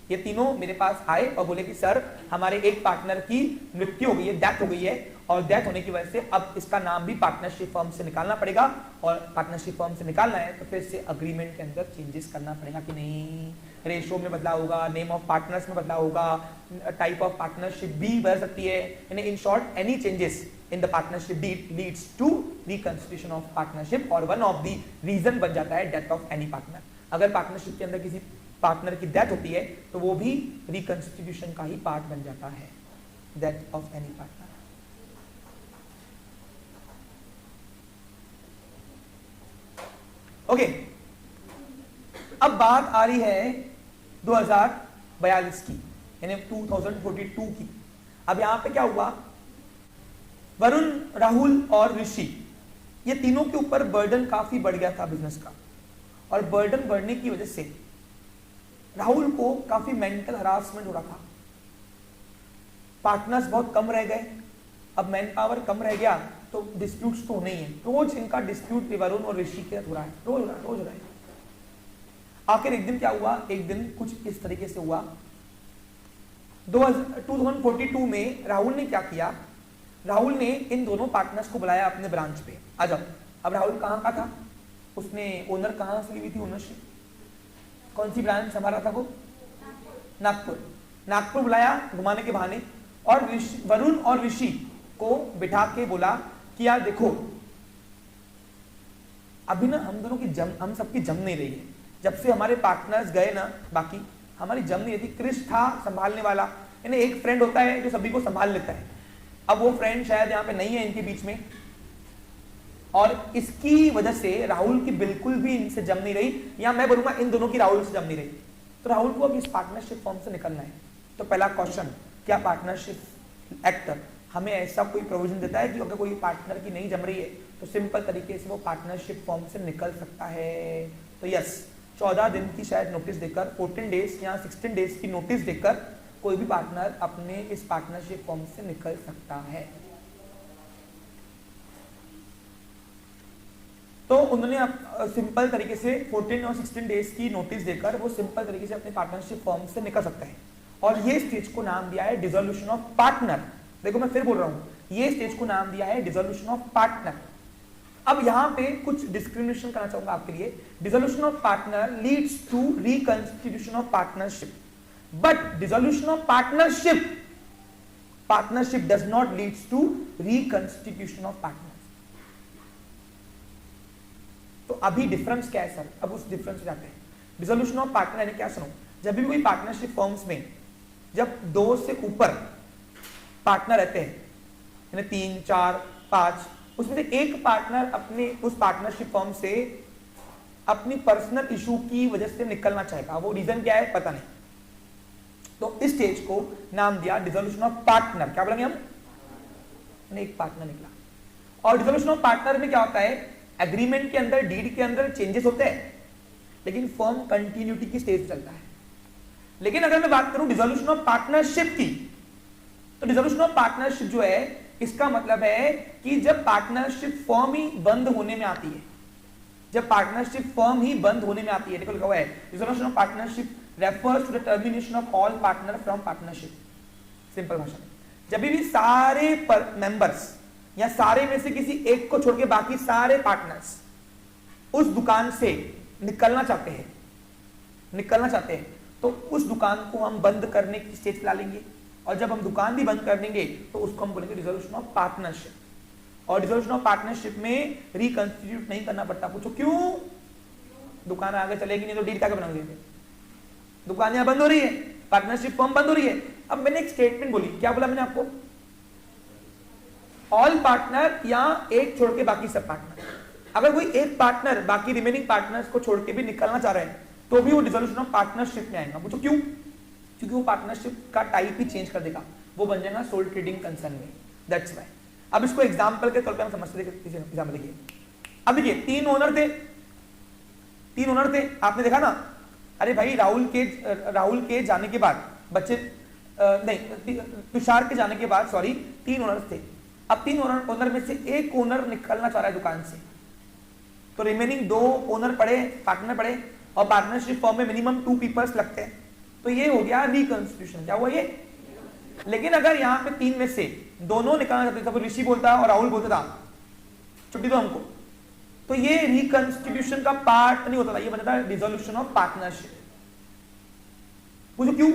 Speaker 1: ये तीनों मेरे पास आए और बोले कि सर हमारे एक पार्टनर की मृत्यु हो गई है, डेथ हो गई है, और डेथ होने की वजह से अब इसका नाम भी पार्टनरशिप फर्म से निकालना पड़ेगा, और पार्टनरशिप फर्म से निकालना है तो फिर से अग्रीमेंट के अंदर चेंजेस करना पड़ेगा कि नहीं, रेशो में बदलाव होगा, नेम ऑफ पार्टनर्स में बदलाव होगा, टाइप ऑफ पार्टनरशिप भी बदल सकती है, in short any changes in the partnership deed leads to reconstitution of partnership, और वन ऑफ द रीजन बन जाता है डेथ ऑफ एनी पार्टनर। अगर पार्टनरशिप के अंदर किसी पार्टनर की डेथ होती है तो वो भी रिकंस्टिट्यूशन का ही पार्ट बन जाता है, death of any partner. Okay, अब बात आ रही है 2042 की, यानी 2042 की। अब यहां पे क्या हुआ, वरुण, राहुल और ऋषि, ये तीनों के ऊपर बर्डन काफी बढ़ गया था बिजनेस का, और बर्डन बढ़ने की वजह से राहुल को काफी मेंटल हरासमेंट हो रहा था, पार्टनर्स बहुत कम रह गए, अब मैन पावर कम रह गया तो डिस्प्यूट्स तो होने ही है, रोज इनका डिस्प्यूट वरुण और ऋषि के साथ हो रहा है, रोज हो रहा है। आखिर एक दिन क्या हुआ, एक दिन कुछ इस तरीके से हुआ, 2042 में राहुल ने क्या किया, राहुल ने इन दोनों पार्टनर्स को बुलाया अपने ब्रांच पे, आ जाओ। अब राहुल कहाँ का था, उसने ओनर कहाँ से ली हुई थी, ओनरशिप कौन सी ब्रांच संभाला था वो, नागपुर बुलाया घुमाने के बहाने, और वरुण और ऋषि को बिठा के बोला कि यार देखो अभी ना हम दोनों की हम सबकी जम नहीं रही है, जब से हमारे पार्टनर्स गए ना बाकी हमारी जम नहीं रही थी। क्रिश था संभालने वाला, यानी एक फ्रेंड होता है जो सभी को संभाल लेता है, अब वो फ्रेंड शायद यहाँ पे नहीं है इनके बीच में, और इसकी वजह से राहुल की बिल्कुल भी इनसे जम नहीं रही, या मैं बोलूंगा इन दोनों की राहुल से जम नहीं रही, तो राहुल को अब इस पार्टनरशिप फॉर्म से निकलना है। तो पहला क्वेश्चन, क्या पार्टनरशिप एक्ट हमें ऐसा कोई प्रोविजन देता है कि अगर कोई पार्टनर की नहीं जम रही है तो सिंपल तरीके से वो पार्टनरशिप फॉर्म से निकल सकता है? तो यस, 14 दिन की शायद नोटिस देकर, 14 डेज या 16 डेज की नोटिस देकर कोई भी पार्टनर अपने इस पार्टनरशिप फॉर्म से निकल सकता है। तो उन्होंने सिंपल तरीके से 14 और 16 डेज की नोटिस देकर वो सिंपल तरीके से अपने पार्टनरशिप फॉर्म से निकल सकता है, और ये स्टेज को नाम दिया है डिसोल्यूशन ऑफ पार्टनर। देखो मैं फिर बोल रहा हूं, ये स्टेज को नाम दिया है डिसोल्यूशन ऑफ पार्टनर। अब यहां पे कुछ डिस्क्रिमिनेशन करना चाहूंगा आपके लिए। Dissolution of partner leads to reconstitution of partnership, but dissolution of partnership does not leads to reconstitution of partner. तो अभी डिफरेंस क्या है सर, अब उस डिफरेंस पे जाते हैं। डिसोल्यूशन ऑफ पार्टनर यानी क्या, सुनो, जब भी कोई पार्टनरशिप फॉर्म्स में जब 2 से ऊपर पार्टनर रहते हैं, यानी 3, 4, 5, उसमें से एक पार्टनर अपने उस पार्टनरशिप फॉर्म से अपनी पर्सनल इशू की वजह से निकलना चाहेगा, वो रीजन क्या है पता नहीं, तो इस स्टेज को नाम दिया डिसोल्यूशन ऑफ पार्टनर। क्या बोलेंगे हम, एक पार्टनर निकला। और डिसोल्यूशन ऑफ पार्टनर में क्या होता है, एग्रीमेंट के अंदर, डीड के अंदर चेंजेस होते हैं, लेकिन फर्म कंटिन्यूटी की स्टेज चलता है। लेकिन अगर मैं बात करूं डिसोल्यूशन ऑफ पार्टनरशिप की, तो डिसोल्यूशन ऑफ पार्टनरशिप जो है, इसका मतलब है कि जब पार्टनरशिप फर्म ही बंद होने में आती है, जब पार्टनरशिप फर्म ही बंद होने में आती है, देखो लिखा हुआ है dissolution of partnership refers to the termination of all partner from partnership. Simple भाषा में, जब भी सारे मेंबर्स या सारे में से किसी एक को छोड़ के बाकी सारे पार्टनर्स उस दुकान से निकलना चाहते हैं, तो उस दुकान को हम बंद करने की स्टेज पे ला लेंगे, और जब हम दुकान भी बंद कर देंगे तो उसको हम बोलेंगे डिसोल्यूशन ऑफ पार्टनरशिप। और डिसोल्यूशन ऑफ पार्टनरशिप में रिकंस्टिट्यूट नहीं करना पड़ता। पूछो क्यों, दुकान आगे चलेगी नहीं तो डील क्या बनाओगे, दुकान यहां बंद हो रही है, पार्टनरशिप फर्म बंद हो रही है। अब मैंने एक स्टेटमेंट बोली, क्या बोला मैंने आपको, ऑल पार्टनर या एक छोड़ के बाकी सब पार्टनर। अगर कोई एक पार्टनर बाकी रिमेनिंग पार्टनर्स को छोड़ के भी निकलना चाह रहा है तो भी वो डिसोल्यूशन ऑफ पार्टनरशिप में आएगा। पूछो क्यों, क्योंकि वो पार्टनरशिप का टाइप ही चेंज कर देगा, वो बन जाएगा सोल ट्रेडिंग कंसर्न में, दैट्स व्हाई। अब इसको एग्जांपल के तौर पे हम समझते हैं। एग्जांपल देखिए, अब देखिए 3 ओनर थे, आपने देखा ना, अरे भाई राहुल के जाने के बाद बच्चे नहीं, तुषार के जाने के बाद 3 ओनर थे। अब 3 ओनर में से एक ओनर निकलना चाह रहा है दुकान से, तो रिमेनिंग 2 ओनर पड़े, पार्टनर पड़े, और पार्टनरशिप फॉर्म में मिनिमम 2 पीपल्स लगते हैं, तो ये हो गया रिकंस्टिट्यूशन। क्या हुआ ये? लेकिन अगर यहाँ पे तीन में से दोनों निकालना चाहते थे, ऋषि बोलता और राहुल बोलता था छुट्टी दो हमको, तो ये रिकंस्टिट्यूशन का पार्ट नहीं होता था, ये बनता था डिसोल्यूशन ऑफ पार्टनरशिप। पूछो क्यों?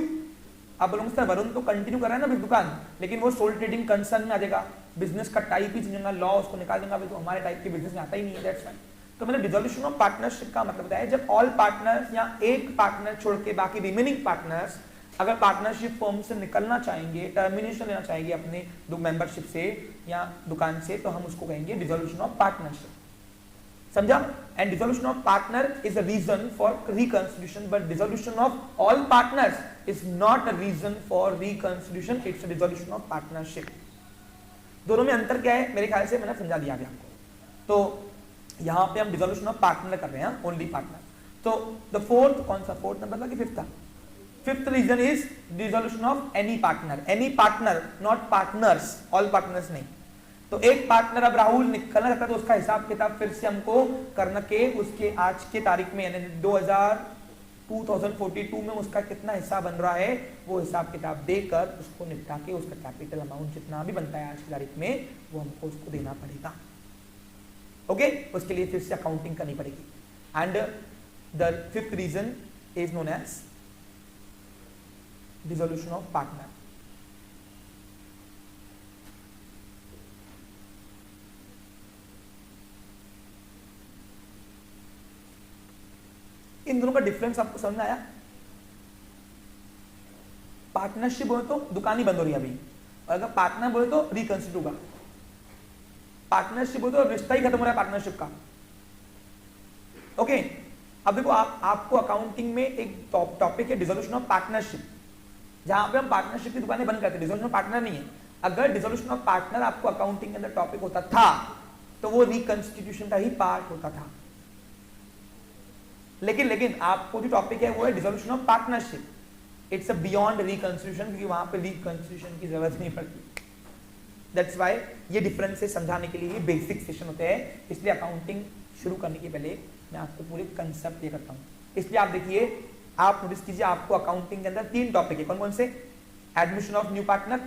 Speaker 1: आप बोलोगे सर वरुण तो कंटिन्यू कर रहा है ना दुकान, लेकिन वो सोल ट्रेडिंग कंसर्न में आ जाएगा, बिजनेस का टाइप ही चेंज, लॉ उसको निकाल देंगे, तो हमारे टाइप के बिजनेस में आता ही नहीं है, दैट्स फाइन। तो मैंने डिसोल्यूशन ऑफ पार्टनरशिप का मतलब बताया जब ऑल पार्टनर्स या एक पार्टनर छोड़ के बाकी रिमेनिंग पार्टनर्स अगर पार्टनरशिप फर्म से निकलना चाहेंगे, टर्मिनेशन लेना चाहेंगे अपने मेंबरशिप से या दुकान से, तो हम उसको कहेंगे डिसोल्यूशन ऑफ पार्टनरशिप। समझा? And dissolution of partner is a reason for reconstitution, but dissolution of all partners is not a reason for reconstitution, it's a dissolution of partnership. दोनों में अंतर क्या है मेरे ख्याल से मैंने समझा दिया आपको। तो यहां पे हम डिसोल्यूशन ऑफ पार्टनर कर रहे हैं, ओनली पार्टनर। तो द फोर्थ, कौन सा फोर्थ नंबर था कि फिफ्थ था? Fifth reason is dissolution of any partner, any partner, not partners, all partners नहीं। तो एक पार्टनर अब राहुल निकलना चाहता है तो उसका हिसाब किताब फिर से हमको करना के उसके आज के तारीख में यानी 2042 में उसका कितना हिस्सा बन रहा है वो हिसाब किताब देकर उसको निपटा के उसका कैपिटल अमाउंट जितना भी बनता है आज की तारीख में वो हमको उसको देना पड़ेगा। ओके, उसके लिए फिर से अकाउंटिंग करनी पड़ेगी। And the fifth reason is known as dissolution of partner. इन दोनों का डिफरेंस आपको समझ में आया? पार्टनरशिप बोले तो दुकान ही बंद हो रही है अभी, और अगर पार्टनर बोले तो रिकंस्टिट्यूट होगा। पार्टनरशिप बोले तो रिश्ता ही खत्म हो रहा है पार्टनरशिप का। ओके, अब देखो आपको अकाउंटिंग में एक टॉपिक है डिसोल्यूशन ऑफ पार्टनरशिप, जहां पे हम पार्टनरशिप की दुकानें बंद करते हैं, डिसोल्यूशन ऑफ पार्टनर नहीं है। अगर डिसोल्यूशन ऑफ पार्टनर आपको अकाउंटिंग के अंदर टॉपिक होता था तो वो रिकंस्टिट्यूशन का ही पार्ट होता था। लेकिन आपको जो टॉपिक है वो है dissolution of partnership, it's a beyond reconstitution, क्योंकि वहां पे रिकंस्टिट्यूशन की जरूरत नहीं पड़ती। दैट्स व्हाई ये डिफरेंसेस समझाने के लिए बेसिक सेशन होते हैं, इसलिए अकाउंटिंग शुरू करने के पहले मैं आपको पूरे कंसेप्ट ये करता हूं। इसलिए आप देखिए, आप नोटिस कीजिए, आपको अकाउंटिंग के अंदर तीन टॉपिक है, कौन कौन से? Admission of new partner,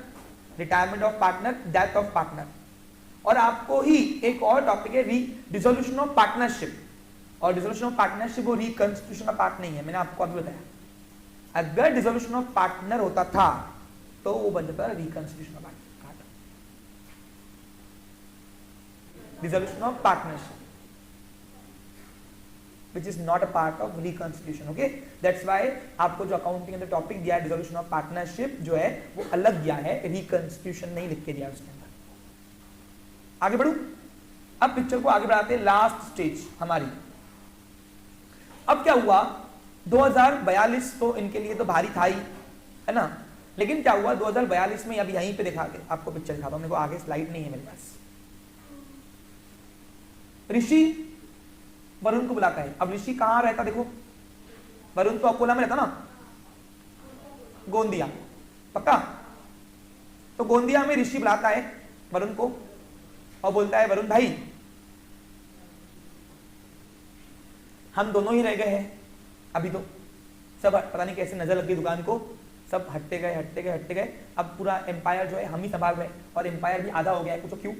Speaker 1: retirement of partner, death of partner, और आपको ही एक और टॉपिक है डिसोल्यूशन ऑफ पार्टनरशिप। और डिसोल्यूशन ऑफ पार्टनरशिप वो रिकंस्टिट्यूशन का पार्ट नहीं है, मैंने आपको अभी बताया। अगर डिसोल्यूशन ऑफ पार्टनर होता था तो वो बन जाता है रिकंस्टिट्यूशन का part. Dissolution of partnership which is not a part of reconstitution, okay? That's why आपको जो अकाउंटिंग अंदर टॉपिक दिया है डिसोल्यूशन ऑफ पार्टनरशिप जो है वो अलग दिया है, रिकंस्टिट्यूशन नहीं लिख के दिया उसके अंदर। आगे बढ़ू, अब पिक्चर को आगे बढ़ाते हैं, लास्ट स्टेज हमारी। अब क्या हुआ, 2042 तो इनके लिए तो भारी था ही, है ना, लेकिन क्या हुआ 2042 में, अब यहीं पे दिखा के आपको पिक्चर दिखाता हूं, मेरे को आगे स्लाइड नहीं है मेरे पास। ऋषि वरुण को बुलाता है। अब ऋषि कहां रहता, देखो वरुण तो अकोला में रहता ना, गोंदिया, पक्का? तो गोंदिया में ऋषि बुलाता है वरुण को और बोलता है वरुण भाई हम दोनों ही रह गए हैं, अभी तो सब पता नहीं कैसे नजर लग गई दुकान को, सब हटते गए, अब पूरा एम्पायर जो है हम ही संभाल रहे हैं, और एम्पायर भी आधा हो गया है। पूछो क्यों?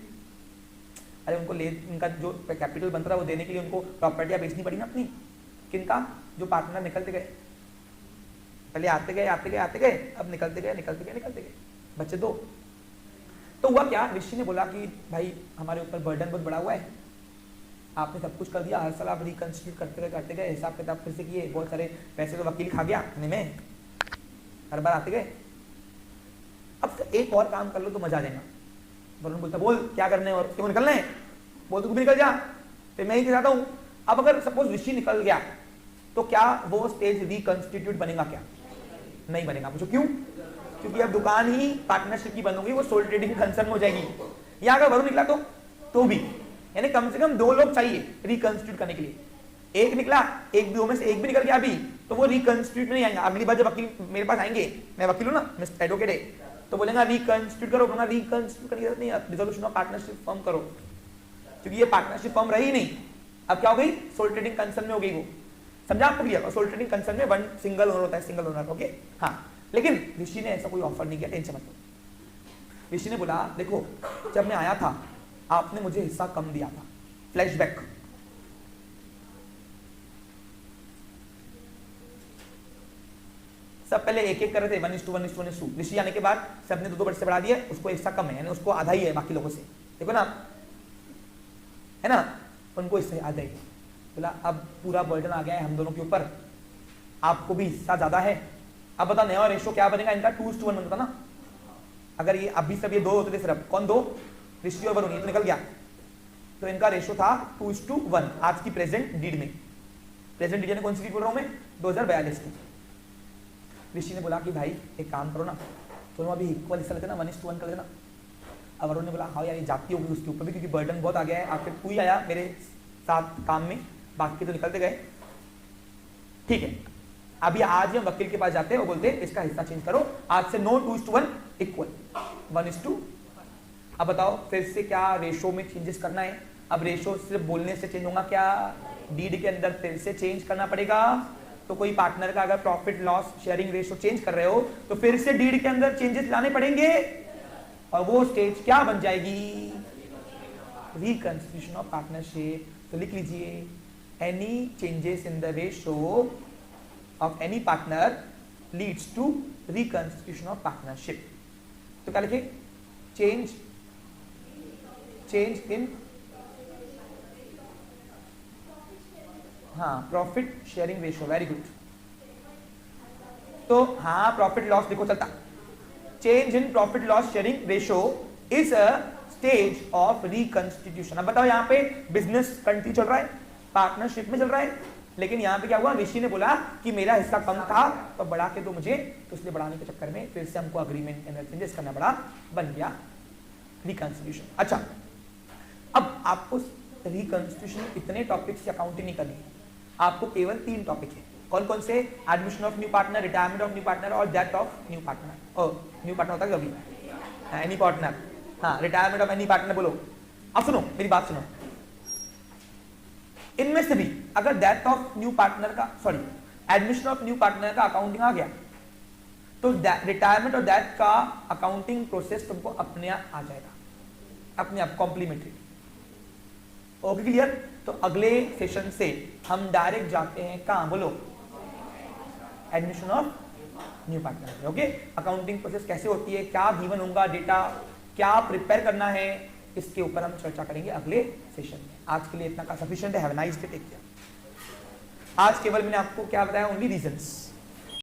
Speaker 1: अरे उनको उनका जो कैपिटल बनता रहा वो देने के लिए उनको प्रॉपर्टियां बेचनी पड़ी ना अपनी, किनका? जो पार्टनर निकलते गए, पहले आते गए, अब निकलते गए, बच्चे दो। तो हुआ क्या, ऋषि ने बोला कि भाई हमारे ऊपर बर्डन बहुत बड़ा हुआ है, आपने सब कुछ कर दिया, हर साल आप रिकंस्टिट्यूट करते गए, हिसाब किताब फिर से किए, बहुत सारे पैसे तो वकील खा गया अपने में, हर बार आते गए, अब एक और काम कर लो तो मजा आ जाएगा। वरुण बोलता बोल क्या करने और क्यों निकलना है, बोल तू भी निकल जा, फिर मैं ही चाहता हूं। अब अगर सपोज ऋषि निकल गया तो क्या वो स्टेज रिकंस्टिट्यूट बनेगा? क्या नहीं बनेगा। पूछो क्यों? क्योंकि अब दुकान ही पार्टनरशिप की बंद होगी, वो सोल ट्रेडिंग कंसर्न हो जाएगी। या अगर वरुण निकला तो भी, यानी कम से कम दो लोग चाहिए रिकंस्टिट्यूट करने के लिए। एक निकला, एक दो में से एक भी निकल गया अभी, तो वो रिकंस्टिट्यूट में नहीं आएगा। अगली बार जब वकील मेरे पास आएंगे, मैं वकील हूं ना, मिस्टर एडवोकेट है, तो बोलेगा रिकंस्टिट्यूट करो, बोलूंगा रिकंस्टिट्यूट करने की जरूरत नहीं है, डिसोल्यूशन ऑफ पार्टनरशिप फॉर्म करो, क्योंकि ये पार्टनरशिप फॉर्म रही नहीं, अब क्या हो गई, सोल ट्रेडिंग कंसर्न में हो गई वो। समझा आपको क्लियर? सोल ट्रेडिंग कंसर्न में वन सिंगल ओनर होता है, सिंगल ओनर। ओके हाँ, लेकिन ऋषि ने ऐसा कोई ऑफर नहीं किया, टेंशन मत लो। ऋषि ने बोला देखो जब मैं आया था आपने मुझे हिस्सा कम दिया था। फ्लैशबैक, सब पहले एक एक कर रहे थे 1:1:1:2। ऋषि आने के बाद सबने 2-2 से बढ़ा दिया, उसको हिस्सा कम है, यानी उसको आधा ही है बाकी लोगों से। देखो ना, है ना, उनको हिस्सा आधा ही। बोला अब पूरा बर्डन आ गया है हम दोनों के ऊपर, आपको भी हिस्सा ज्यादा है। अब बता नया रेशो क्या बनेगा इनका? 2:1 बनता ना। अगर ये अभी सब ये 2 होते थे, सिर्फ कौन 2? ऋषि और वरुण, ये तो निकल गया। तो इनका रेशो था 2:1 आज की प्रेजेंट डीड में। प्रेजेंट डीड में कौन सी डीड बोल रहा हूं मैं? 2042 की। ऋषि ने बोला कि भाई एक काम करो ना, दोनों अभी इक्वल हिस्सा लेते ना, 1:1 कर लेना। अब वरुण ने बोला हाँ यार ये जाती होगी उसके ऊपर भी, क्योंकि बर्डन बहुत आ गया है, आखिर तू ही आया मेरे साथ काम में, बाकी तो निकलते गए। ठीक है, अभी आज हम वकील के पास जाते हैं, वो बोलते हैं इसका हिस्सा चेंज करो, आज से नो 2:1 इक्वल 1:2। अब बताओ फिर से क्या रेशो में चेंजेस करना है? अब रेशो सिर्फ बोलने से चेंज होगा क्या? डीड के अंदर फिर से चेंज करना पड़ेगा। तो कोई पार्टनर का अगर profit loss sharing ratio change कर रहे हो तो फिर से डीड के अंदर चेंजेस लाने पड़ेंगे, और वो स्टेज क्या बन जाएगी? Reconstitution of partnership. तो लिख लीजिए any changes in the ratio of any partner leads to reconstitution of partnership. तो क्या लिखे? चेंज इन, हाँ, profit sharing ratio. Very good. तो हाँ प्रॉफिट लॉस देखो चलता, change in profit loss sharing ratio is a stage of reconstitution. अब बताओ यहाँ पे बिजनेस कंटिन्यू चल रहा है, पार्टनरशिप में चल रहा है, लेकिन यहाँ पे क्या हुआ? ऋषि ने बोला कि मेरा हिस्सा कम था तो बढ़ा के दो मुझे, तो इसलिए बढ़ाने के चक्कर में फिर से हमको अग्रीमेंट में चेंजेस करना पड़ा, बन गया रिकंस्टिट्यूशन। अच्छा, अब आपको रिकंस्टिट्यूशन इतने टॉपिक से अकाउंटिंग नहीं करनी है, आपको केवल 3 टॉपिक है। कौन कौन से? Admission of new partner, retirement of new partner और डेथ ऑफ न्यू पार्टनर। और न्यू पार्टनर होता है कभी एनी पार्टनर, हाँ, रिटायरमेंट ऑफ एनी पार्टनर बोलो। अब सुनो मेरी बात सुनो, इनमें से भी अगर डेथ ऑफ न्यू पार्टनर का, sorry, admission of new partner का अकाउंटिंग आ गया तो रिटायरमेंट और डेथ का अकाउंटिंग प्रोसेस तुमको अपने आप आ जाएगा, अपने आप कॉम्प्लीमेंट्री। Okay clear? तो अगले सेशन से हम डायरेक्ट जाते हैं कहां बोलो? Admission of new partner. Okay, accounting process कैसे होती है, क्या गिवन होगा डेटा, क्या प्रिपेयर करना है, इसके ऊपर हम चर्चा करेंगे अगले सेशन में। आज के लिए इतना का सफिशिएंट है। Have a nice day, take care. आज केवल मैंने आपको क्या बताया? Only reasons.